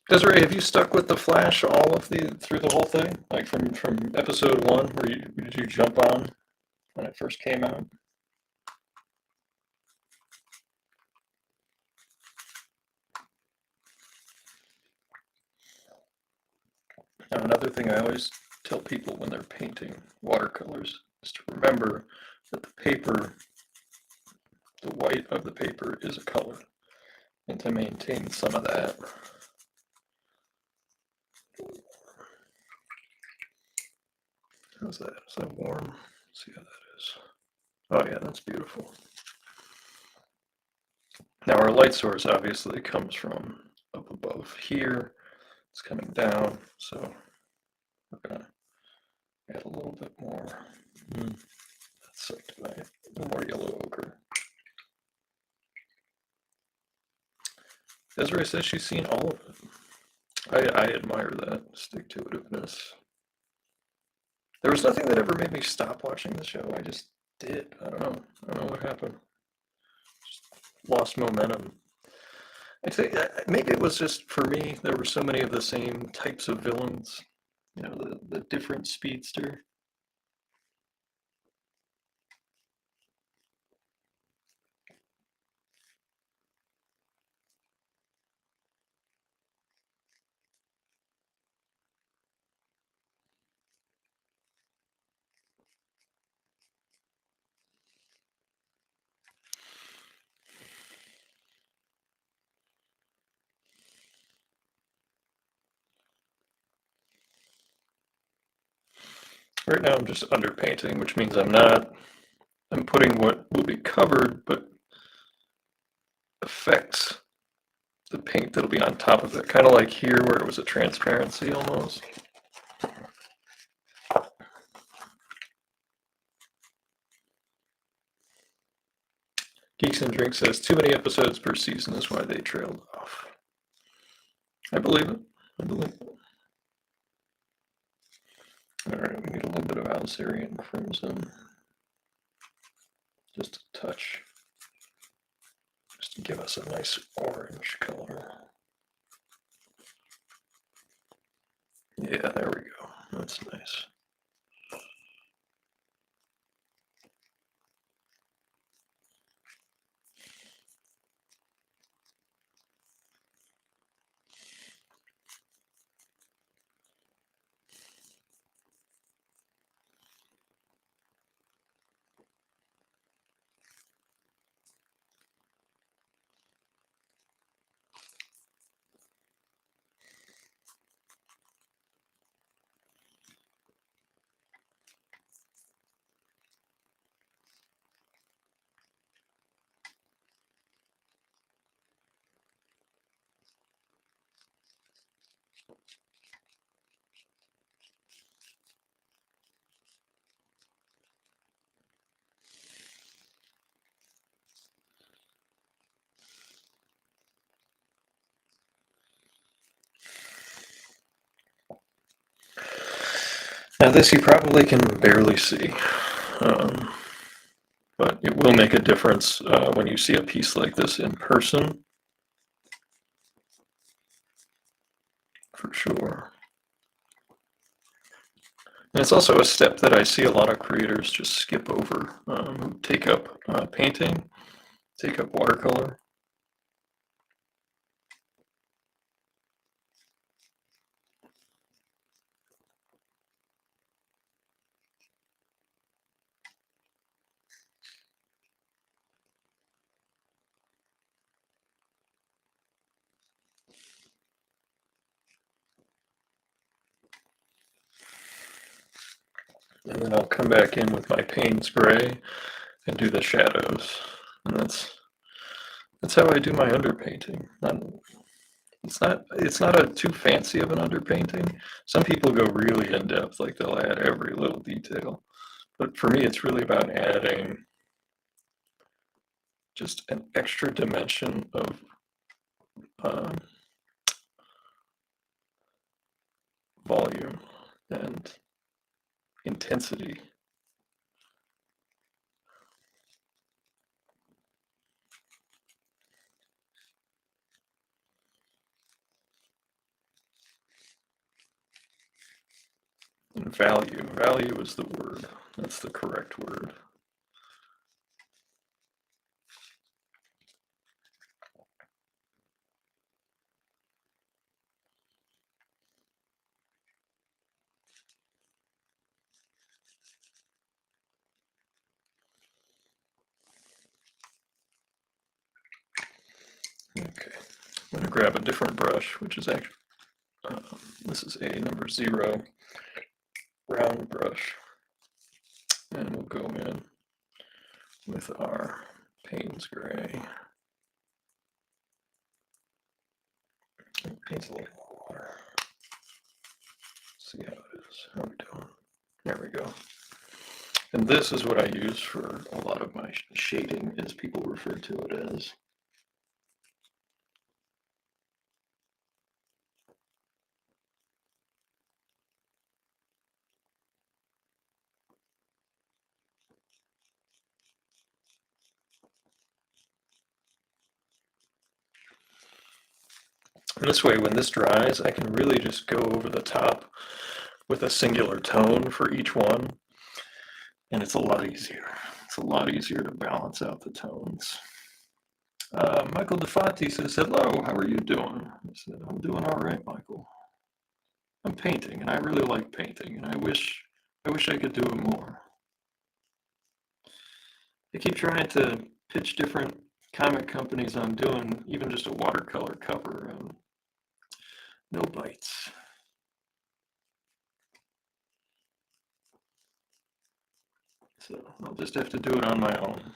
Desiree, have you stuck with the Flash through the whole thing? Like from episode 1, did you jump on when it first came out? Now, another thing I always tell people when they're painting watercolors is to remember that the white of the paper is a color, and to maintain some of that. How's that? Is that warm? Let's see how that is. Oh yeah, that's beautiful. Now our light source obviously comes from up above here. It's coming down, so we're gonna add a little bit more. That's sucked by a little more yellow ochre. Desiree says she's seen all of it. I admire that stick-to-itiveness. There was nothing that ever made me stop watching the show. I just did. I don't know what happened. Just lost momentum. I think maybe it was just for me, there were so many of the same types of villains, you know, the different speedster. Right now I'm just underpainting, which means I'm putting what will be covered, but affects the paint that'll be on top of it. Kind of like here where it was a transparency almost. Geeks and Drink says, too many episodes per season is why they trailed off. I believe it. I believe it. Alright, we need a little bit of Alzerian Crimson. Just a touch. Just to give us a nice orange color. Yeah, there we go. That's nice. Now this you probably can barely see, but it will make a difference when you see a piece like this in person, for sure. And it's also a step that I see a lot of creators just skip over, who take up painting, take up watercolor. And then I'll come back in with my Payne's Gray and do the shadows. And that's how I do my underpainting. It's not a too fancy of an underpainting. Some people go really in depth, like they'll add every little detail. But for me, it's really about adding just an extra dimension of volume and intensity. And value. Value is the word. That's the correct word. Okay, I'm going to grab a different brush, which is actually, this is a number 0 round brush. And we'll go in with our Payne's Gray. Paint's a little more water. See how it is. How are we doing? There we go. And this is what I use for a lot of my shading, as people refer to it as. And this way, when this dries, I can really just go over the top with a singular tone for each one. And it's a lot easier. It's a lot easier to balance out the tones. Michael DeFonte says, hello, how are you doing? I said, I'm doing all right, Michael. I'm painting, and I really like painting, and I wish I could do it more. I keep trying to pitch different comic companies on doing even just a watercolor cover, and no bites. So I'll just have to do it on my own.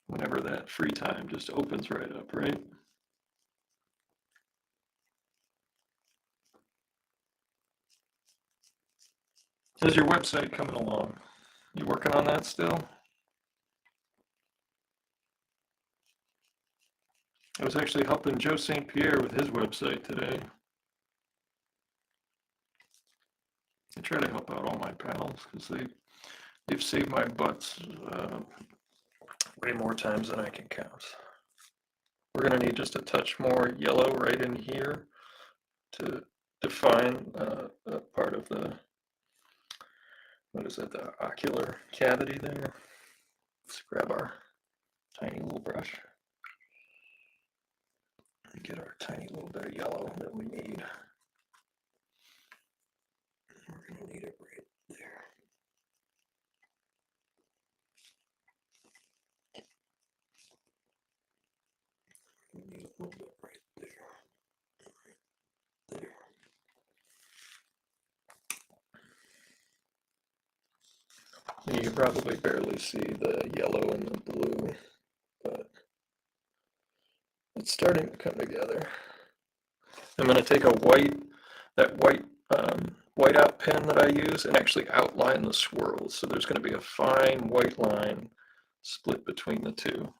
Whenever that free time just opens right up, right? How's your website coming along? You working on that still? I was actually helping Joe St. Pierre with his website today. I try to help out all my pals because they've saved my butts way more times than I can count. We're going to need just a touch more yellow right in here to define part of the, what is it, the ocular cavity there. Let's grab our tiny little brush and get our tiny little bit of yellow that we need. We're going to need it right there. We need a little bit right there. Right there. You can probably barely see the yellow and the blue, but it's starting to come together. I'm going to take a that white whiteout pen that I use and actually outline the swirls. So there's going to be a fine white line split between the two.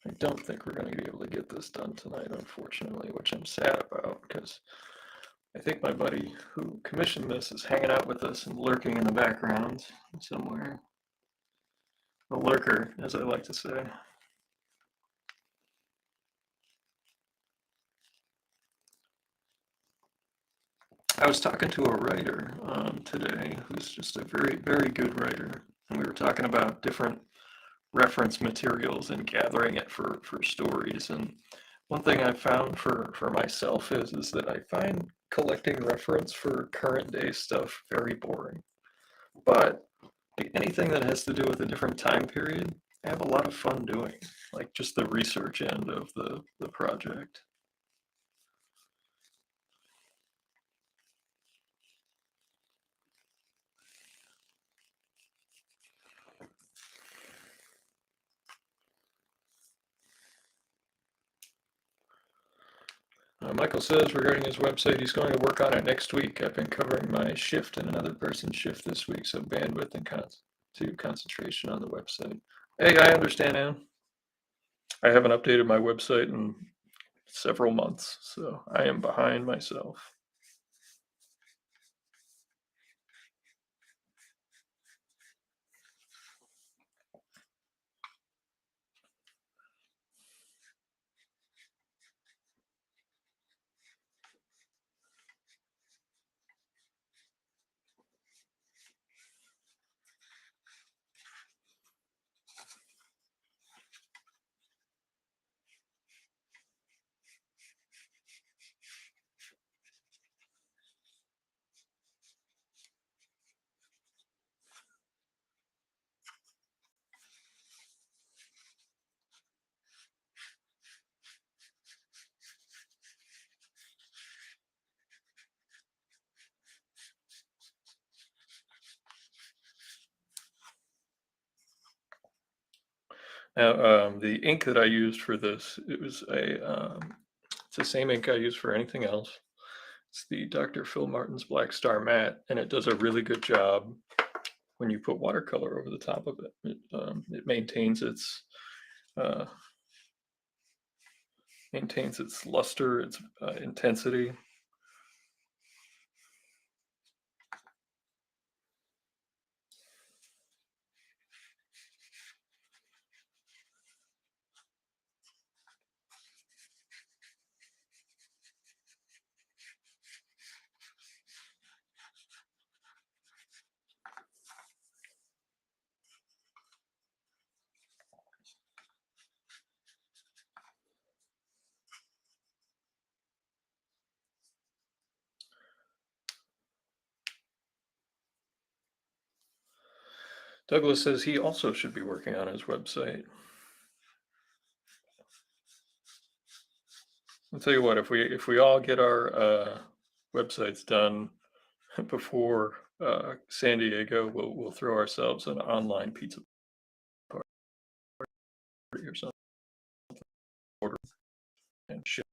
I don't think we're going to be able to get this done tonight, unfortunately, which I'm sad about because I think my buddy who commissioned this is hanging out with us and lurking in the background somewhere. A lurker, as I like to say. I was talking to a writer today who's just a very, very good writer. And we were talking about different reference materials and gathering it for stories. And one thing I've found for myself is that I find collecting reference for current day stuff very boring. But anything that has to do with a different time period, I have a lot of fun doing, like just the research end of the project. Michael says regarding his website, he's going to work on it next week. I've been covering my shift and another person's shift this week, so bandwidth and concentration on the website. Hey, I understand, Ann. I haven't updated my website in several months, so I am behind myself. Now, the ink that I used for this, it was it's the same ink I use for anything else. It's the Dr. Phil Martin's Black Star Matte, and it does a really good job when you put watercolor over the top of it. It maintains its luster, its intensity. Douglas says he also should be working on his website. I'll tell you what, if we all get our websites done before San Diego, we'll throw ourselves an online pizza party or something, order and ship.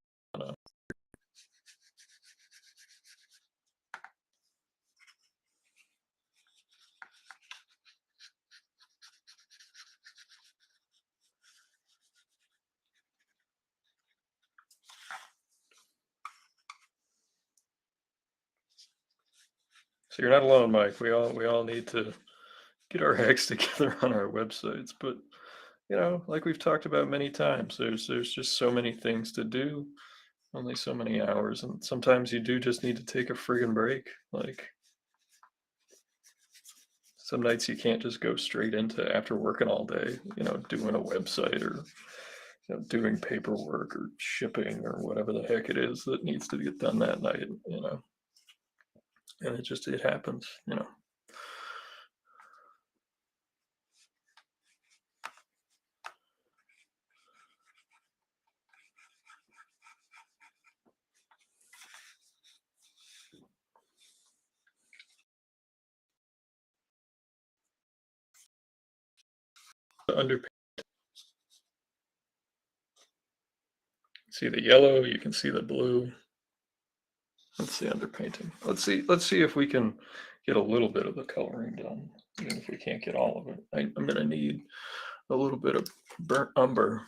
So you're not alone, Mike. We all need to get our acts together on our websites. But like we've talked about many times, there's just so many things to do, only so many hours, and sometimes you do just need to take a friggin' break. Like some nights you can't just go straight into after working all day, doing a website or doing paperwork or shipping or whatever the heck it is that needs to get done that night. And it happens. Under See the yellow, you can see the blue. That's the underpainting. Let's see if we can get a little bit of the coloring done, even if we can't get all of it. I'm gonna need a little bit of burnt umber.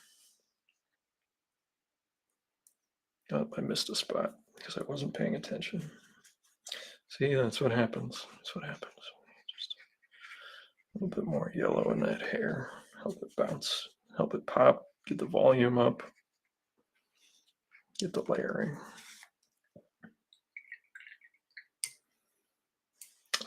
Oh, I missed a spot because I wasn't paying attention. See, that's what happens. That's what happens. Just a little bit more yellow in that hair. Help it bounce, help it pop, get the volume up, get the layering.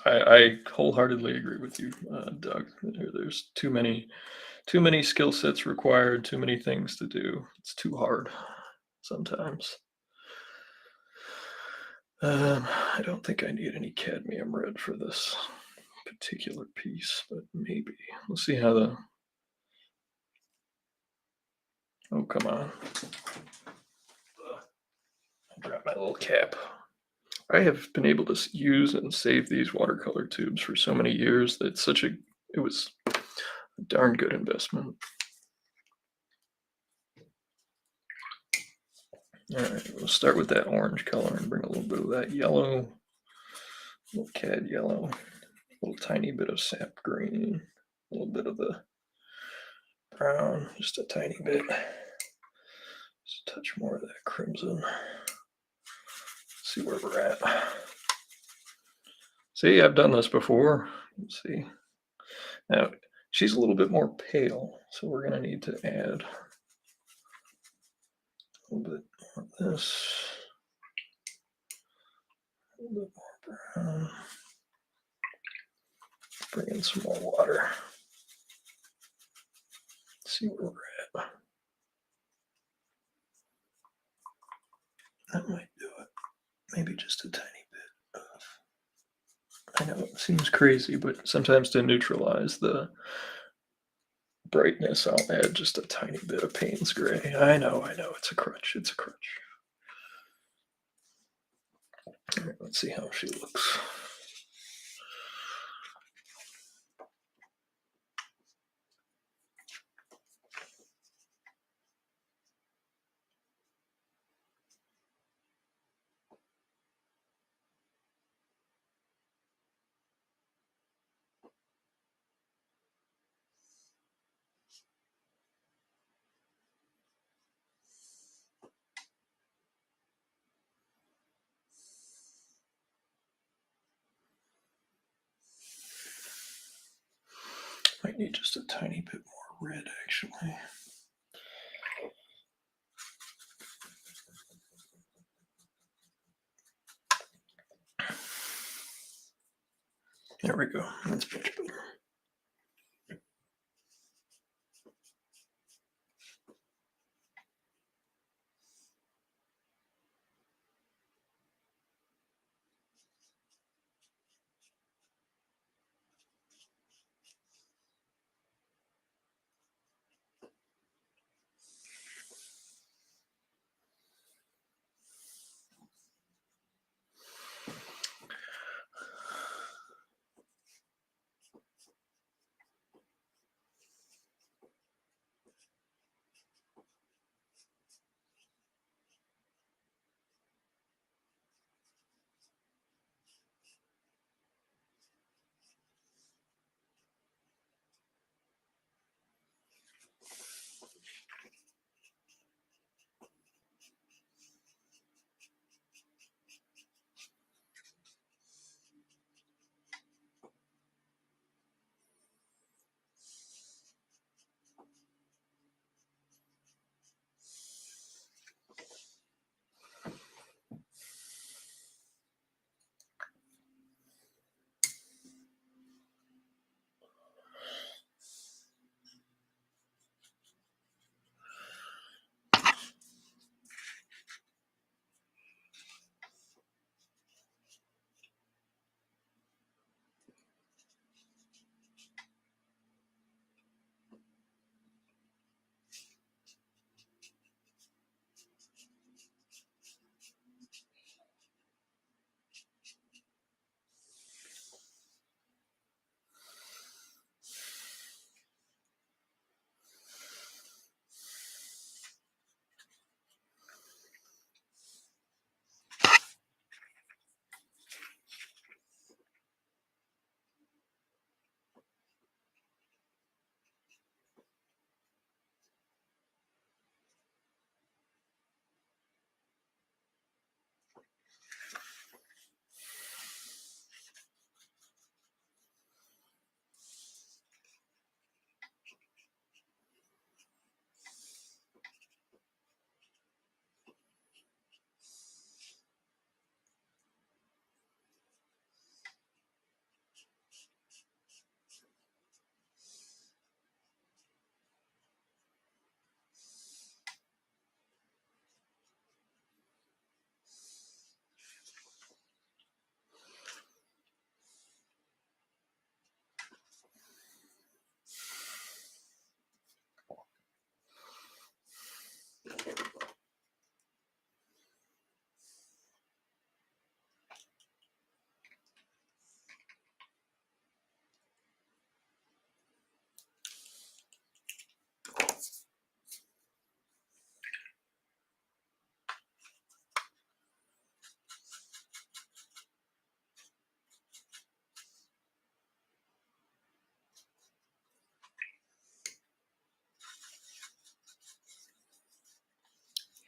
I wholeheartedly agree with you, Doug. There's too many skill sets required, too many things to do. It's too hard sometimes. I don't think I need any cadmium red for this particular piece, but maybe. We'll see how the. Oh, come on. I dropped my little cap. I have been able to use and save these watercolor tubes for so many years that it was a darn good investment. All right, we'll start with that orange color and bring a little bit of that yellow, a little cad yellow, a little tiny bit of sap green, a little bit of the brown, just a tiny bit. Just a touch more of that crimson. See where we're at. See, I've done this before. Let's see. Now, she's a little bit more pale, so we're going to need to add a little bit more of this. A little bit more brown. Bring in some more water. See where we're at. That might do it. Maybe just a tiny bit of. I know it seems crazy, but sometimes to neutralize the brightness, I'll add just a tiny bit of Payne's Gray. I know, it's a crutch. It's a crutch. All right, let's see how she looks. Might need just a tiny bit more red, actually. There we go. That's much better.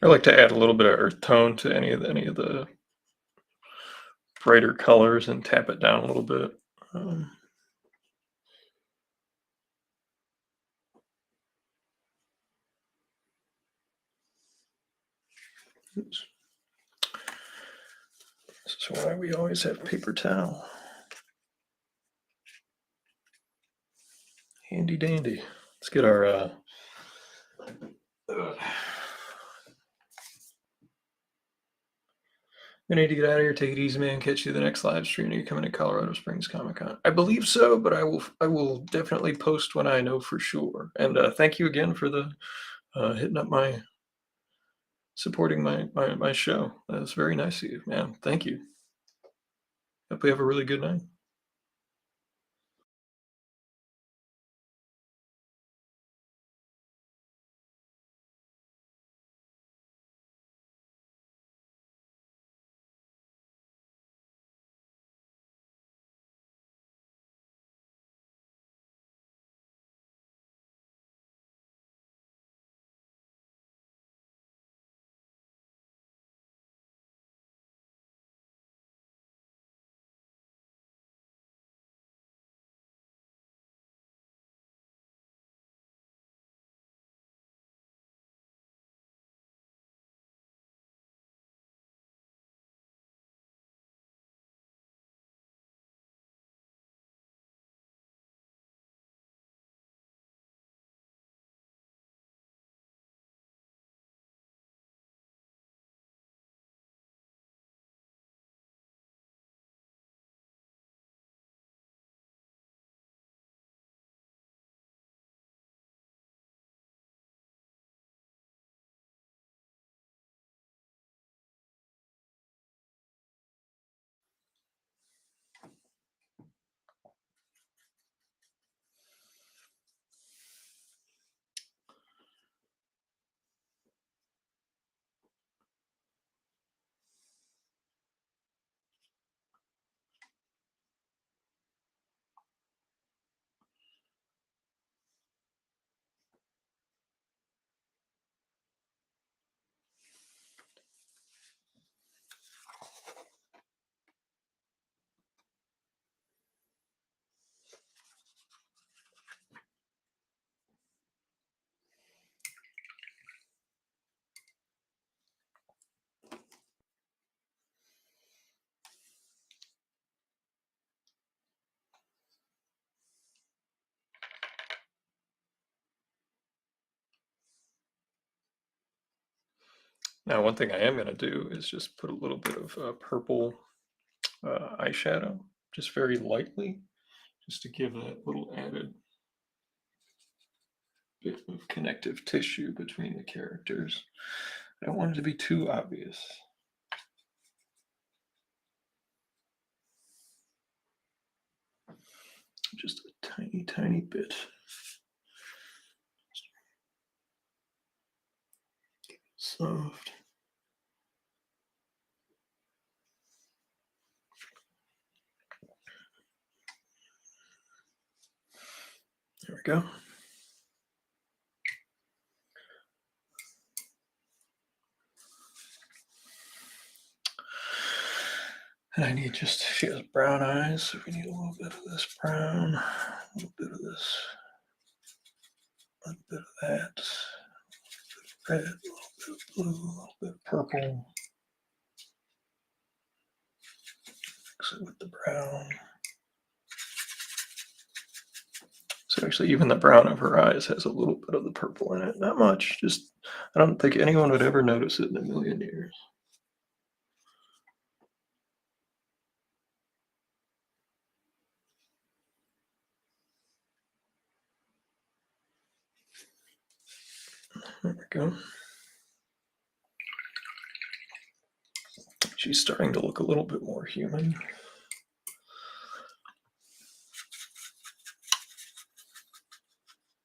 I like to add a little bit of earth tone to any of the brighter colors and tap it down a little bit. Um, oops. This is why we always have paper towel. Handy dandy. Let's get our I need to get out of here. Take it easy, man. Catch you the next live stream. Are you coming to Colorado Springs Comic Con? I believe so, but I will definitely post when I know for sure. And thank you again for the hitting up my supporting my show. That's very nice of you, man. Thank you. Hope we have a really good night. Now, one thing I am going to do is just put a little bit of purple eyeshadow, just very lightly, just to give that little added bit of connective tissue between the characters. I don't want it to be too obvious. Just a tiny, tiny bit. Soft. There we go. And I need she has brown eyes, so we need a little bit of this brown, a little bit of this, a little bit of that, a little bit of red, a little bit of blue, a little bit of purple. Mix it with the brown. So actually, even the brown of her eyes has a little bit of the purple in it. Not much, just I don't think anyone would ever notice it in a million years. There we go. She's starting to look a little bit more human.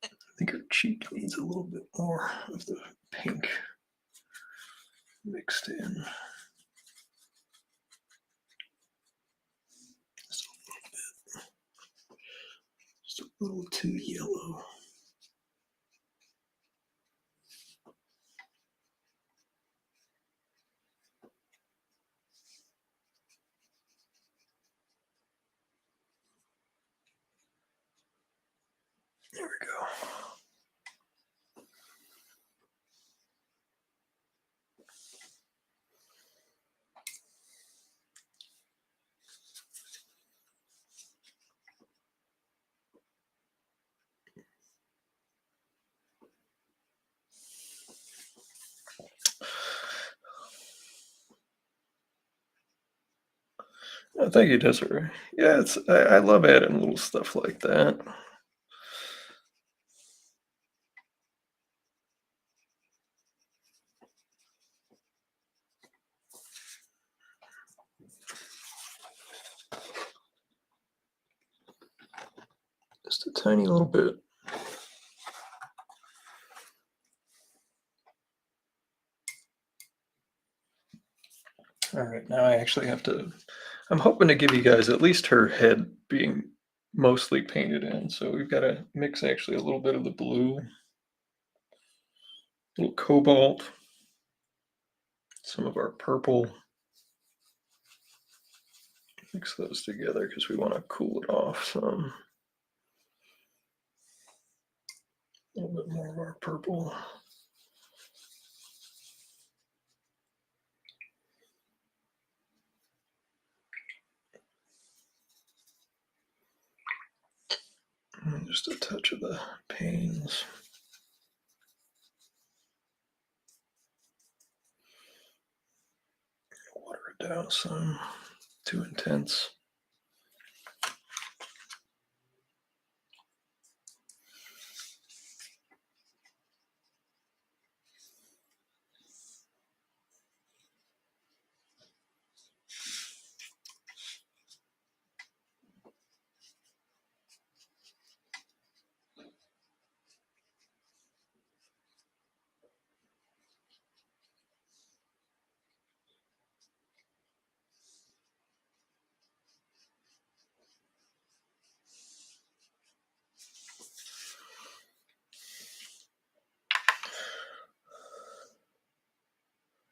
I think her cheek needs a little bit more of the pink mixed in. Just a little bit. Just a little too yellow. There we go. Oh, thank you, Desiree. Yeah, I love adding little stuff like that. Just a tiny little bit. All right, now I actually have to. I'm hoping to give you guys at least her head being mostly painted in. So we've got to mix actually a little bit of the blue, a little cobalt, some of our purple. Mix those together because we want to cool it off some. A little bit more of our purple. And just a touch of the panes. Water it down some. Too intense.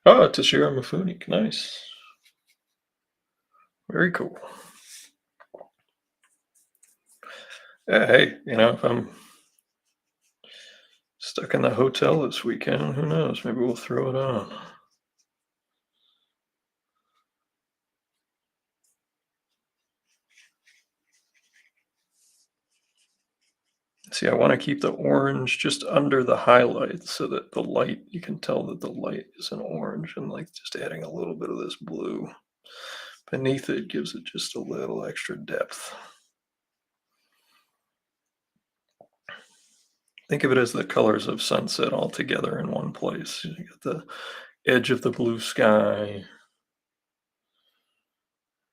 Oh, Toshiro Mifune. Nice. Very cool. Yeah, hey, if I'm stuck in the hotel this weekend, who knows? Maybe we'll throw it on. See, I want to keep the orange just under the highlight so that the light, you can tell that the light is an orange, and like just adding a little bit of this blue beneath it gives it just a little extra depth. Think of it as the colors of sunset all together in one place. You got the edge of the blue sky.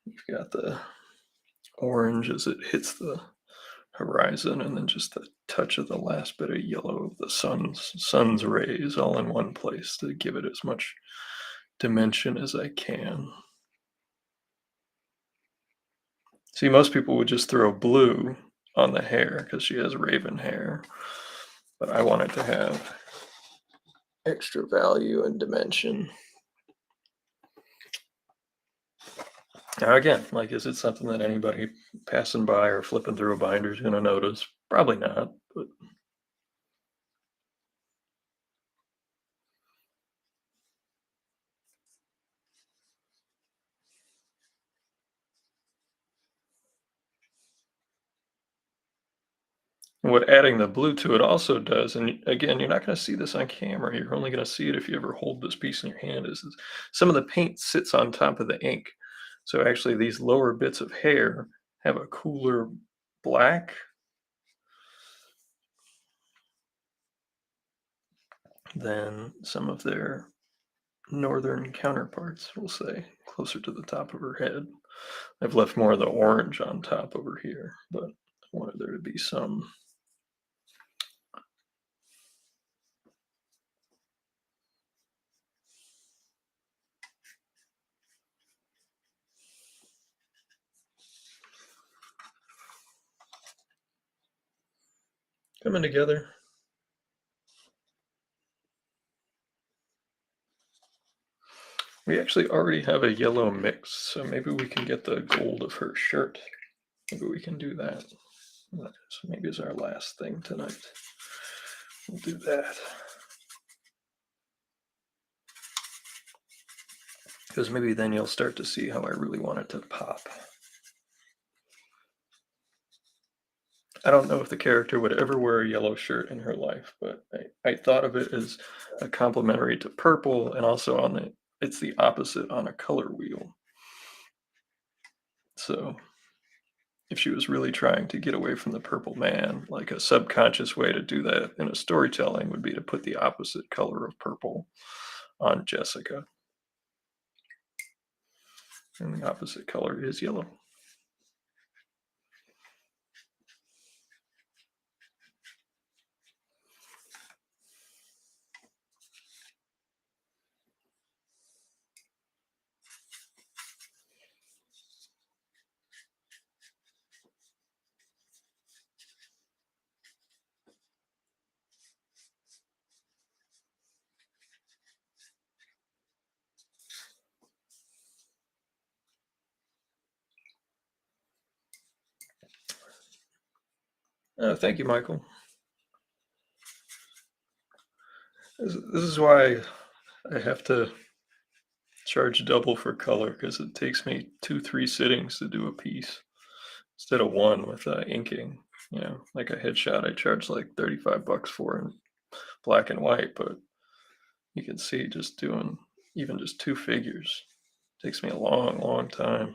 You've got the orange as it hits the horizon, and then just the touch of the last bit of yellow of the sun's rays all in one place to give it as much dimension as I can. See, most people would just throw blue on the hair because she has raven hair, but I wanted to have extra value and dimension. Now, again, like, is it something that anybody passing by or flipping through a binder is going to notice? Probably not, but what adding the blue to it also does, and again, you're not going to see this on camera. You're only going to see it if you ever hold this piece in your hand. Is some of the paint sits on top of the ink, so actually these lower bits of hair have a cooler black than some of their northern counterparts. We'll say closer to the top of her head. I've left more of the orange on top over here, but I wanted there to be some. Coming together. We actually already have a yellow mix, so maybe we can get the gold of her shirt. Maybe we can do that. So maybe is our last thing tonight. We'll do that. Because maybe then you'll start to see how I really want it to pop. I don't know if the character would ever wear a yellow shirt in her life, but I thought of it as a complementary to purple, and also it's the opposite on a color wheel. So if she was really trying to get away from the purple man, like a subconscious way to do that in a storytelling would be to put the opposite color of purple on Jessica. And the opposite color is yellow. Thank you, Michael. This is why I have to charge double for color, because it takes me 2-3 sittings to do a piece instead of one with inking. You know, like a headshot, I charge like $35 for in black and white, but you can see just doing even just 2 figures takes me a long, long time.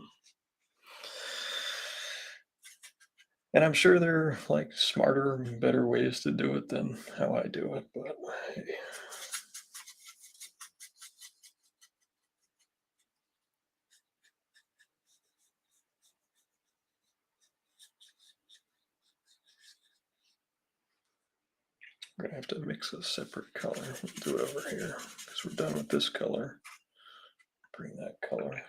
And I'm sure there are like smarter and better ways to do it than how I do it, but hey. We're gonna have to mix a separate color. We'll do it over here because we're done with this color. Bring that color.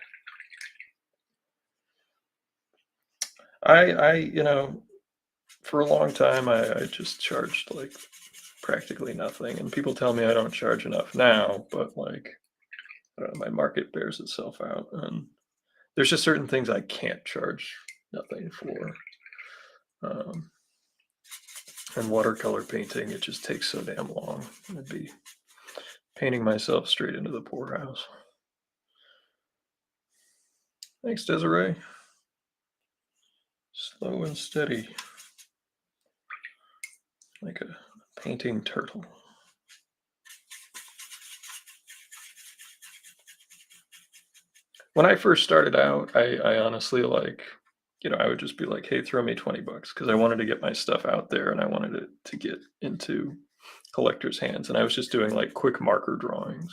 You know, for a long time, I just charged like practically nothing, and people tell me I don't charge enough now, but like, I don't know, my market bears itself out, and there's just certain things I can't charge nothing for. Um, and watercolor painting, it just takes so damn long. I'd be painting myself straight into the poorhouse. Thanks, Desiree. Slow and steady, like a painting turtle. When I first started out, I honestly like, you know, I would just be like, hey, throw me $20 because I wanted to get my stuff out there and I wanted it to get into collectors' hands. And I was just doing like quick marker drawings.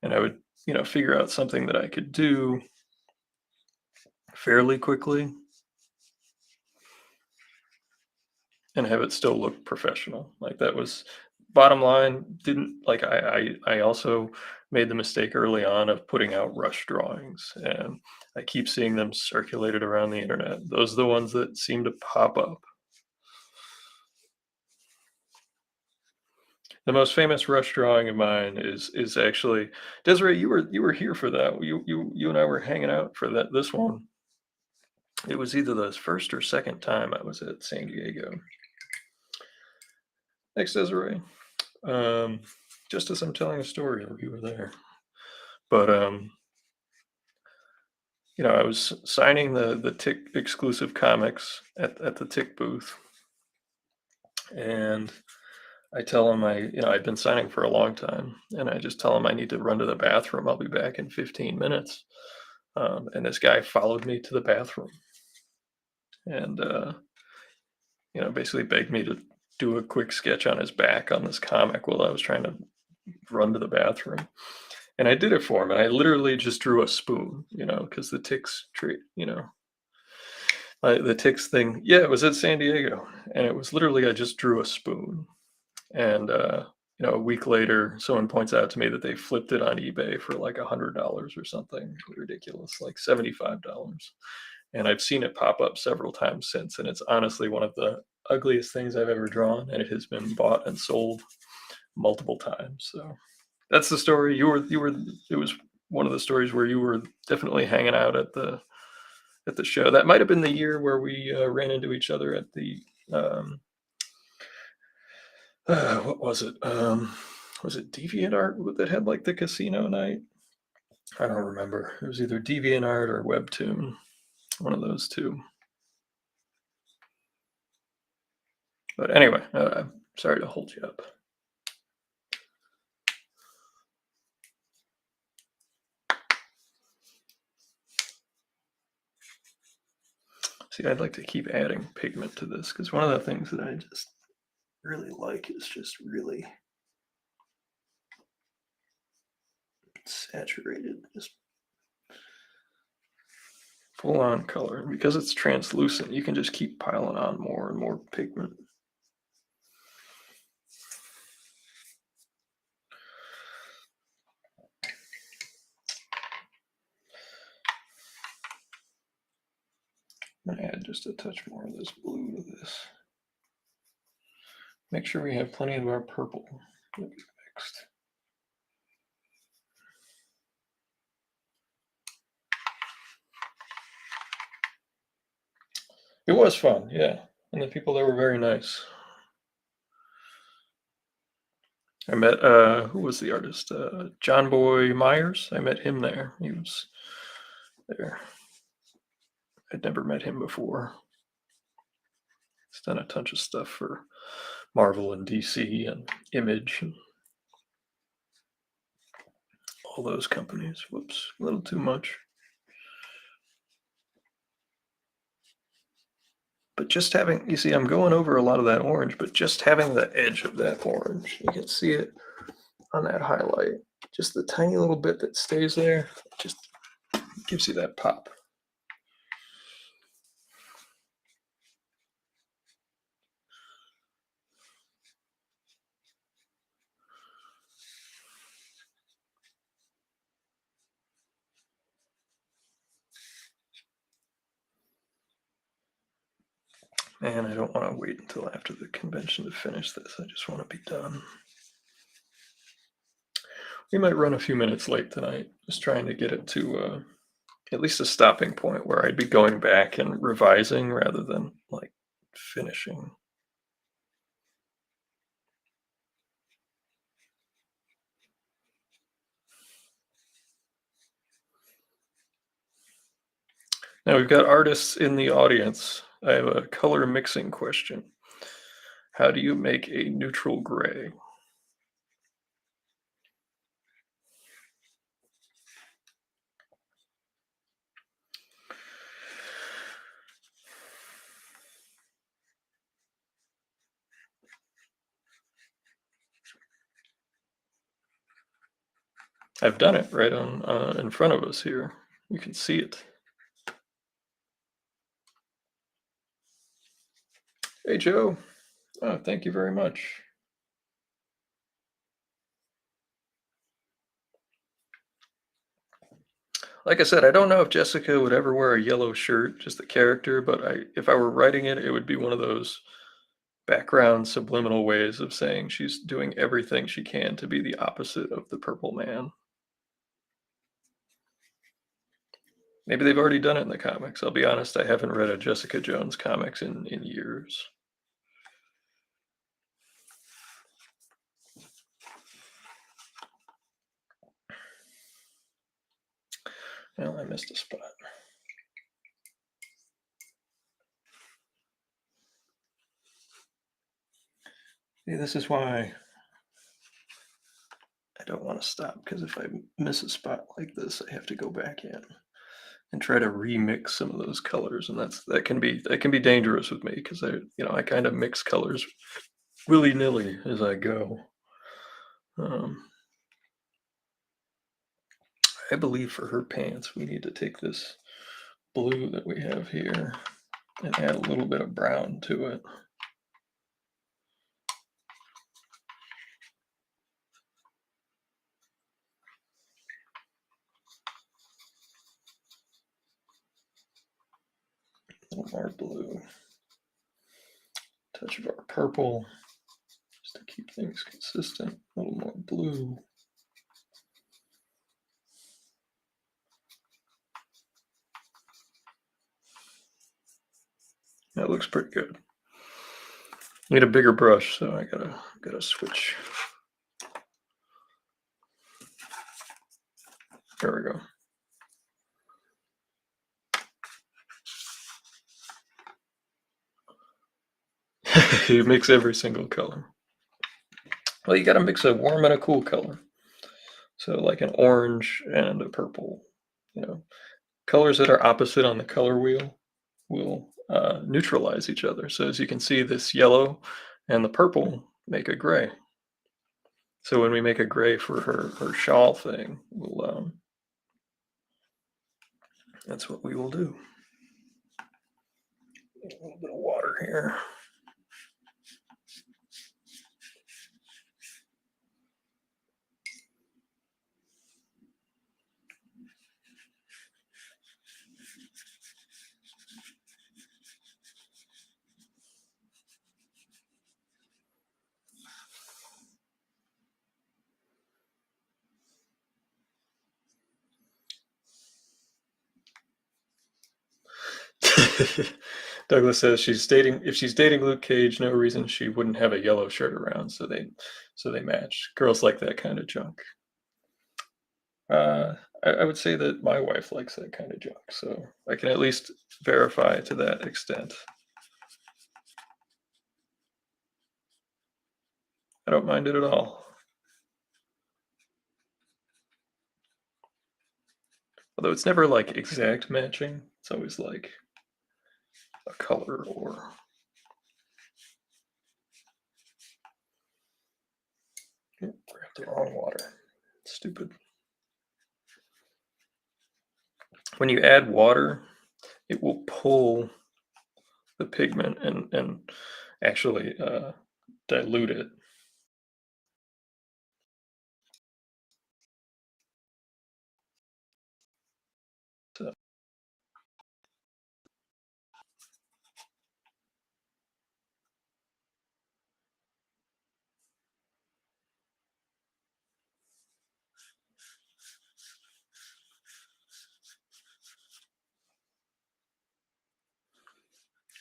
And I would, you know, figure out something that I could do fairly quickly and have it still look professional. Like that was bottom line. Didn't like I also made the mistake early on of putting out rush drawings, and I keep seeing them circulated around the internet. Those are the ones that seem to pop up. The most famous rush drawing of mine is actually Desiree. You were here for that. You and I were hanging out for this one. It was either the first or second time I was at San Diego. Thanks, Desiree. Um, just as I'm telling a story, you were there. But you know, I was signing the Tick exclusive comics at the Tick booth, and I tell him I've been signing for a long time, and I just tell him I need to run to the bathroom. I'll be back in 15 minutes. And this guy followed me to the bathroom, and you know, basically begged me to do a quick sketch on his back on this comic while I was trying to run to the bathroom. And I did it for him, and I literally just drew a spoon, you know, because the ticks treat, you know, the ticks thing. Yeah, it was at San Diego, and it was literally I just drew a spoon, and you know, a week later, someone points out to me that they flipped it on eBay for like $100 or something ridiculous, like $75. And I've seen it pop up several times since, and it's honestly one of the ugliest things I've ever drawn, and it has been bought and sold multiple times. So that's the story. It was one of the stories where you were definitely hanging out at the at the show. That might have been the year where we ran into each other at the what was it? Was it DeviantArt that had like the casino night? I don't remember. It was either DeviantArt or Webtoon, one of those two. But anyway, sorry to hold you up. See, I'd like to keep adding pigment to this because one of the things that I just really like is just really saturated, just full on color. Because it's translucent, you can just keep piling on more and more pigment. I'm gonna add just a touch more of this blue to this. Make sure we have plenty of our purple that we mixed. It was fun, yeah. And the people there were very nice. I met, who was the artist? John Boy Myers. I met him there. He was there. I'd never met him before. He's done a bunch of stuff for Marvel and DC and Image and all those companies. Whoops, a little too much. But just having, you see, I'm going over a lot of that orange, but just having the edge of that orange, you can see it on that highlight. Just the tiny little bit that stays there, just gives you that pop. And I don't want to wait until after the convention to finish this. I just want to be done. We might run a few minutes late tonight, just trying to get it to at least a stopping point where I'd be going back and revising rather than like finishing. Now we've got artists in the audience. I have a color mixing question. How do you make a neutral gray? I've done it right on in front of us here. You can see it. Hey, Joe. Oh, thank you very much. Like I said, I don't know if Jessica would ever wear a yellow shirt, just the character, but if I were writing it, it would be one of those background subliminal ways of saying she's doing everything she can to be the opposite of the purple man. Maybe they've already done it in the comics. I'll be honest, I haven't read a Jessica Jones comics in years. Well, I missed a spot. See, this is why I don't want to stop, because if I miss a spot like this, I have to go back in and try to remix some of those colors, and that can be dangerous with me because I kind of mix colors willy-nilly as I go. I believe for her pants we need to take this blue that we have here and add a little bit of brown to it. A little more blue, touch of our purple, just to keep things consistent. A little more blue. That looks pretty good. Need a bigger brush, so I gotta switch. There we go. You mix every single color. Well, you gotta mix a warm and a cool color. So like an orange and a purple, you know, colors that are opposite on the color wheel will neutralize each other. So as you can see, this yellow and the purple make a gray. So when we make a gray for her shawl thing, we'll that's what we will do. A little bit of water here. Douglas says if she's dating Luke Cage, no reason she wouldn't have a yellow shirt around, so they match. Girls like that kind of junk. I would say that my wife likes that kind of junk, so I can at least verify to that extent. I don't mind it at all. Although it's never like exact matching, it's always like a color or grabbed the wrong water. Stupid. When you add water, it will pull the pigment and actually dilute it. So,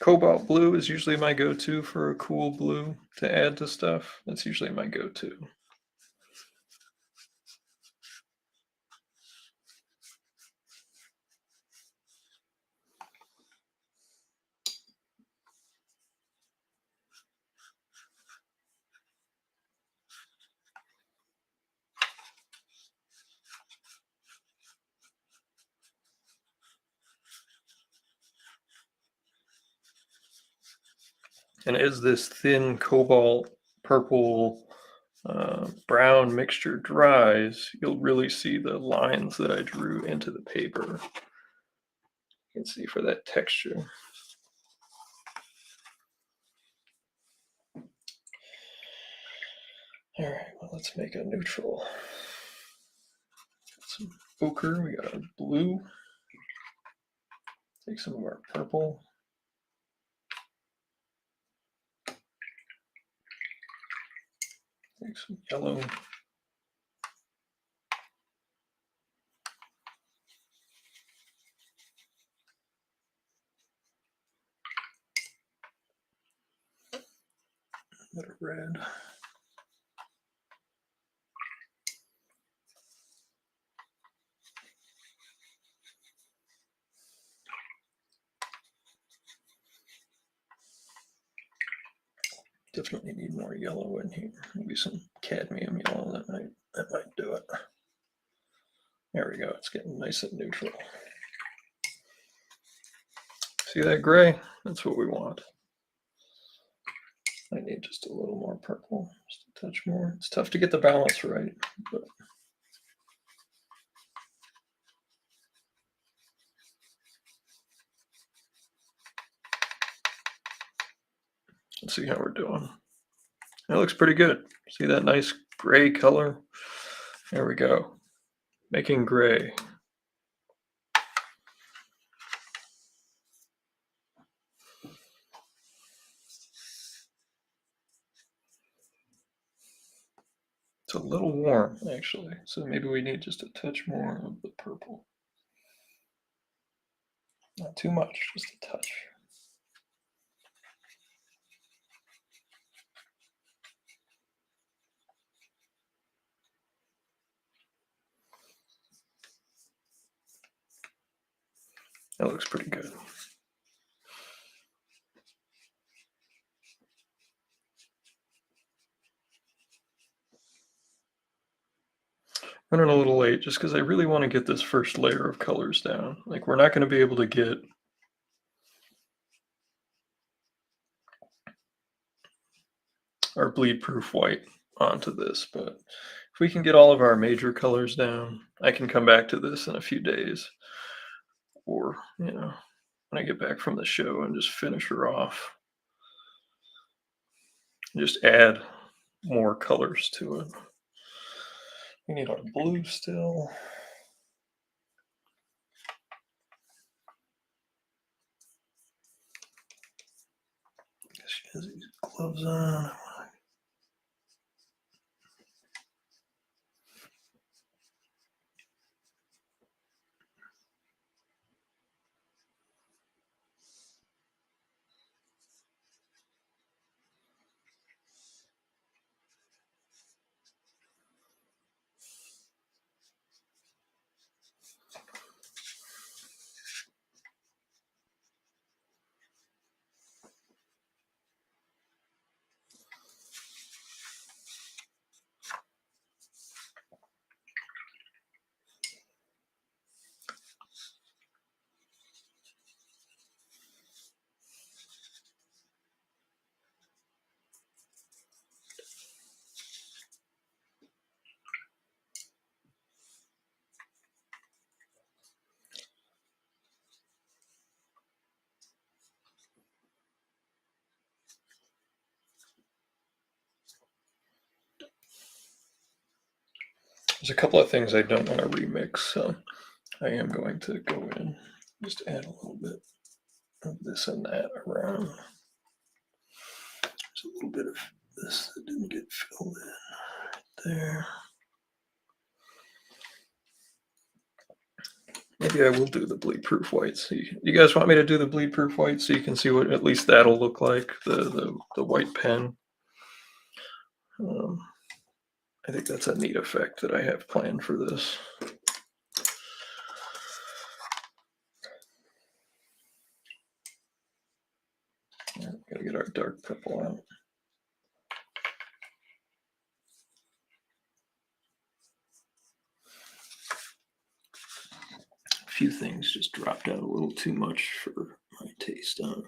cobalt blue is usually my go-to for a cool blue to add to stuff. That's usually my go-to. And as this thin cobalt purple brown mixture dries, you'll really see the lines that I drew into the paper. You can see for that texture. All right, well, let's make a neutral. Some ochre, we got our blue. Take some of our purple. Take some yellow. A bit of red. Definitely need more yellow in here. Maybe some cadmium yellow, that might do it. There we go, it's getting nice and neutral. See that gray? That's what we want. I need just a little more purple, just a touch more. It's tough to get the balance right, but let's see how we're doing. That looks pretty good. See that nice gray color? There we go. Making gray. It's a little warm, actually, so maybe we need just a touch more of the purple. Not too much, just a touch. That looks pretty good. Running a little late just because I really want to get this first layer of colors down. Like, we're not going to be able to get our bleed proof white onto this, but if we can get all of our major colors down, I can come back to this in a few days, or when I get back from the show and just finish her off, just add more colors to it. We need our blue still. She has these gloves on. There's a couple of things I don't want to remix, so I am going to go in, just add a little bit of this and that around. There's a little bit of this that didn't get filled in right there. Maybe I will do the bleed proof white. So you guys want me to do the bleed proof white so you can see what at least that'll look like, the white pen. I think that's a neat effect that I have planned for this. Gotta get our dark purple out. A few things just dropped out a little too much for my taste on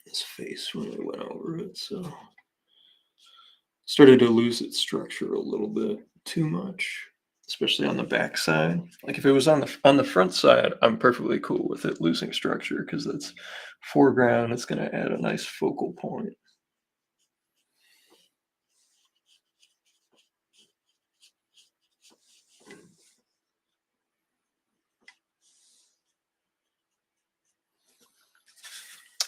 his face when we went over it, so started to lose its structure a little bit too much, especially on the back side. Like, if it was on the front side, I'm perfectly cool with it losing structure because that's foreground. It's going to add a nice focal point.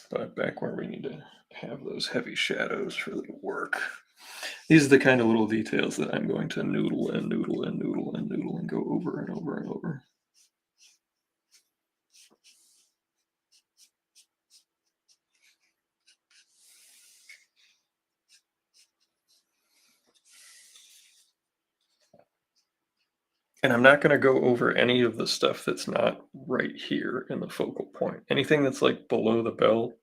But back where we need to have those heavy shadows really work. These are the kind of little details that I'm going to noodle and noodle and noodle and noodle and go over and over and over. And I'm not going to go over any of the stuff that's not right here in the focal point. Anything that's like below the belt,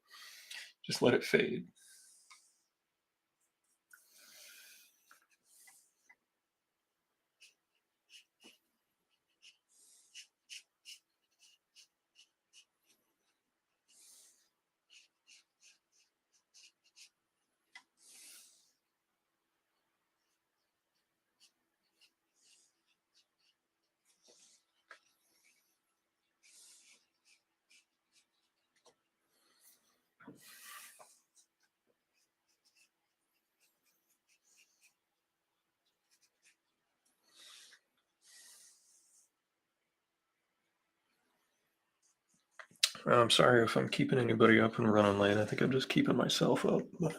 just let it fade. I'm sorry if I'm keeping anybody up and running late. I think I'm just keeping myself up. But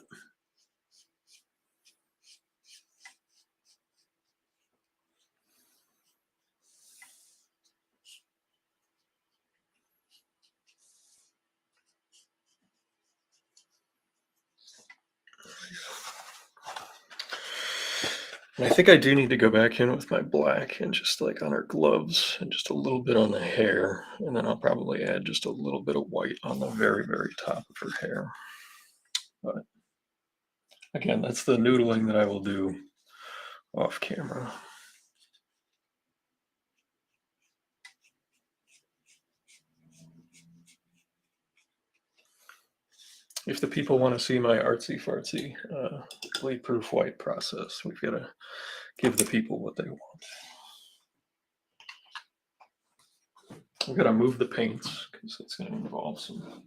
And I think I do need to go back in with my black and just like on her gloves and just a little bit on the hair. And then I'll probably add just a little bit of white on the very, very top of her hair. But again, that's the noodling that I will do off camera. If the people want to see my artsy fartsy bleed proof white process, we've got to give the people what they want. We've got to move the paints because it's going to involve some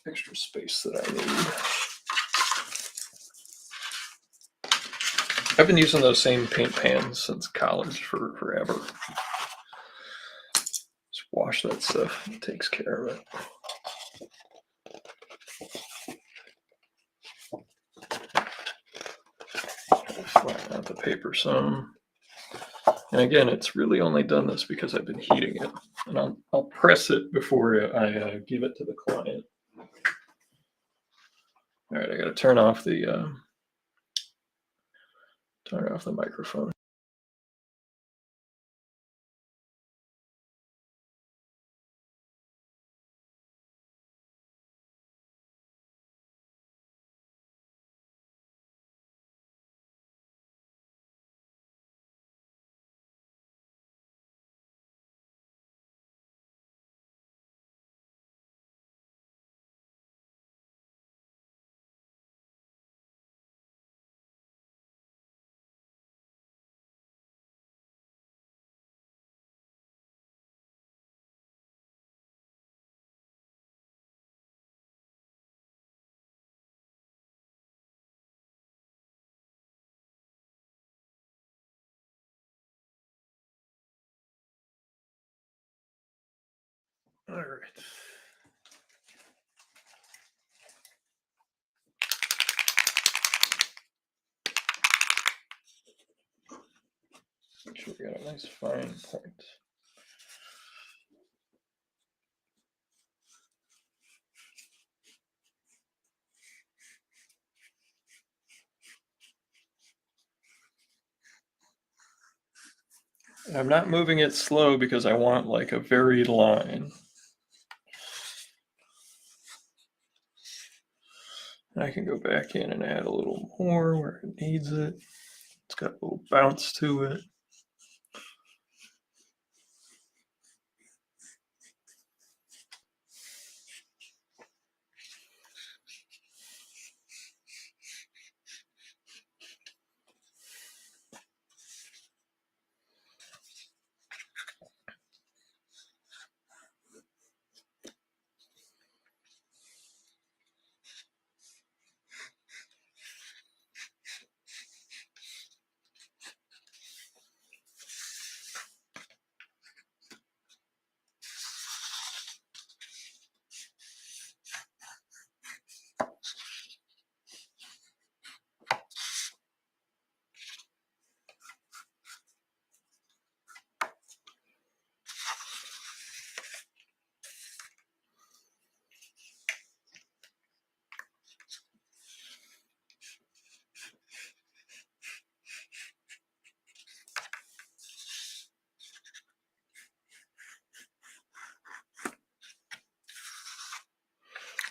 extra space that I need. I've been using those same paint pans since college for forever. Just wash that stuff, it takes care of it. Flatten out the paper some. And again, it's really only done this because I've been heating it. And I'll press it before I give it to the client. All right, I got to turn off the microphone. All right. Make sure we got a nice fine point. I'm not moving it slow because I want like a varied line. I can go back in and add a little more where it needs it. It's got a little bounce to it.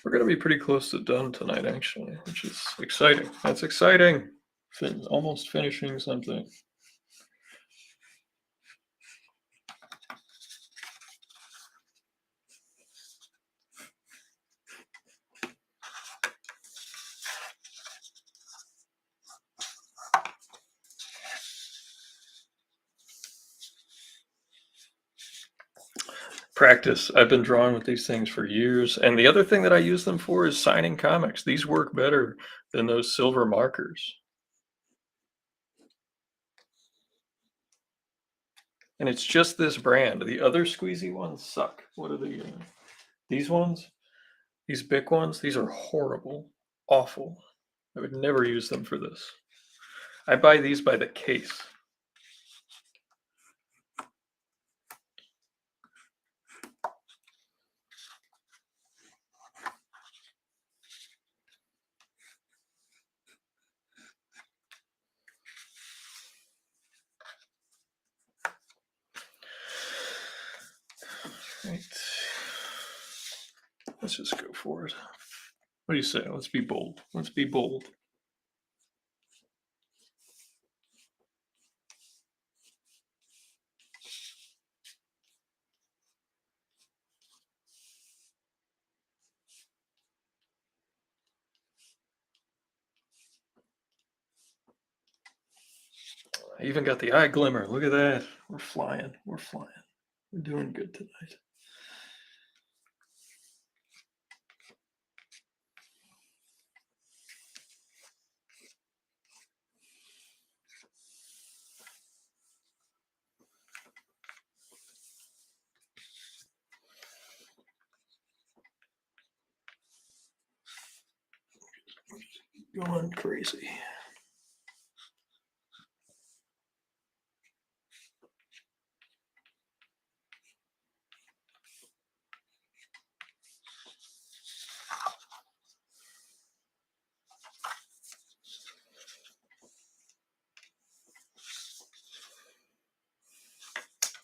We're going to be pretty close to done tonight, actually, which is exciting. That's exciting. Almost finishing something. Practice. I've been drawing with these things for years. And the other thing that I use them for is signing comics. These work better than those silver markers. And it's just this brand. The other squeezy ones suck. What are these ones? These Bic ones? These are horrible. Awful. I would never use them for this. I buy these by the case. Let's just go for it. What do you say? Let's be bold. Let's be bold. I even got the eye glimmer. Look at that. We're flying. We're flying. We're doing good tonight. Going crazy.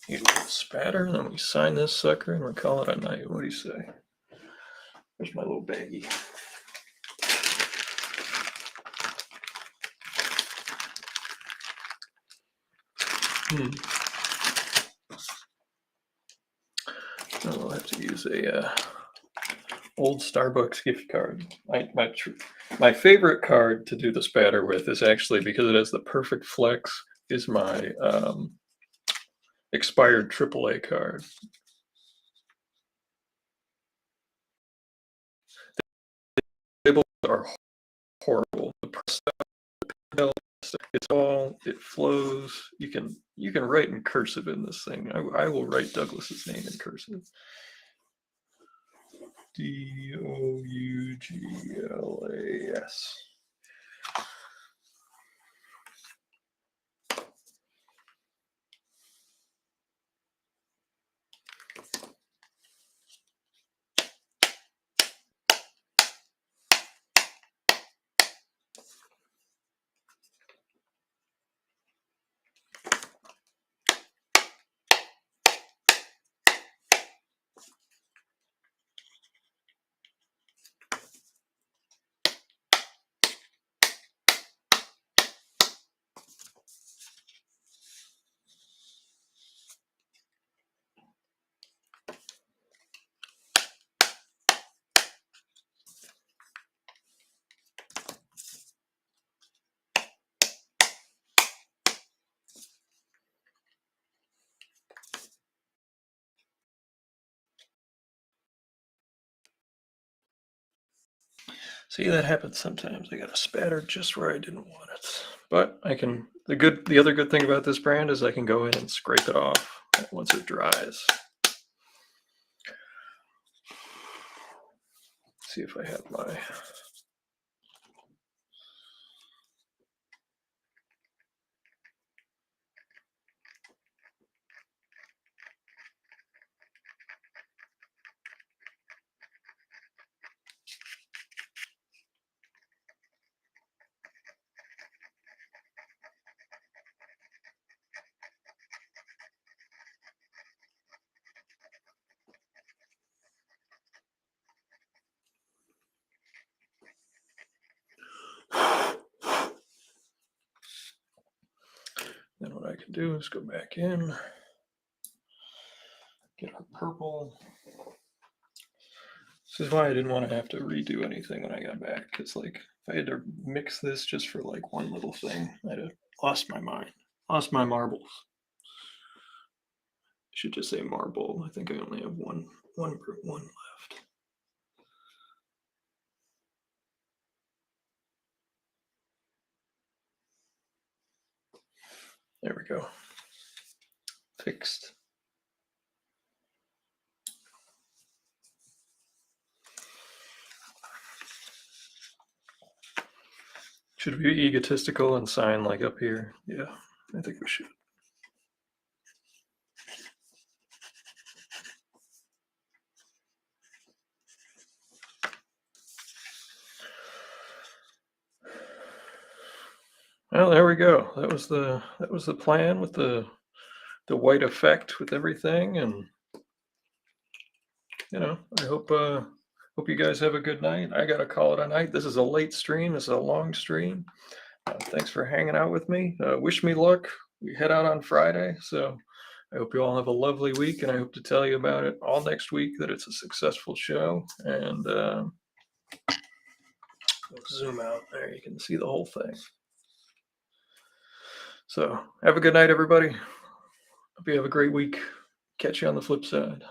Need a little spatter, and then we sign this sucker and we call it a night. What do you say? There's my little baggie. I'll have to use a old Starbucks gift card. My favorite card to do the spatter with is actually, because it has the perfect flex, is my expired AAA card. The labels are horrible. It flows. You can write in cursive in this thing. I will write Douglas's name in cursive. Douglas. See, that happens sometimes. I got a spatter just where I didn't want it. But I can, the other good thing about this brand is I can go in and scrape it off once it dries. See if I have my Then what I can do is go back in, get our purple. This is why I didn't want to have to redo anything when I got back, because like if I had to mix this just for like one little thing, I'd have lost my mind, lost my marbles. I should just say marble. I think I only have one left. There we go. Fixed. Should we be egotistical and sign like up here? Yeah, I think we should. Well, there we go. That was the plan with the white effect with everything, and you know, I Hope you guys have a good night. I gotta call it a night. This is a late stream. This is a long stream. Thanks for hanging out with me. Wish me luck. We head out on Friday, so I hope you all have a lovely week, and I hope to tell you about it all next week, that it's a successful show. And zoom out there, you can see the whole thing. So have a good night, everybody. Hope you have a great week. Catch you on the flip side.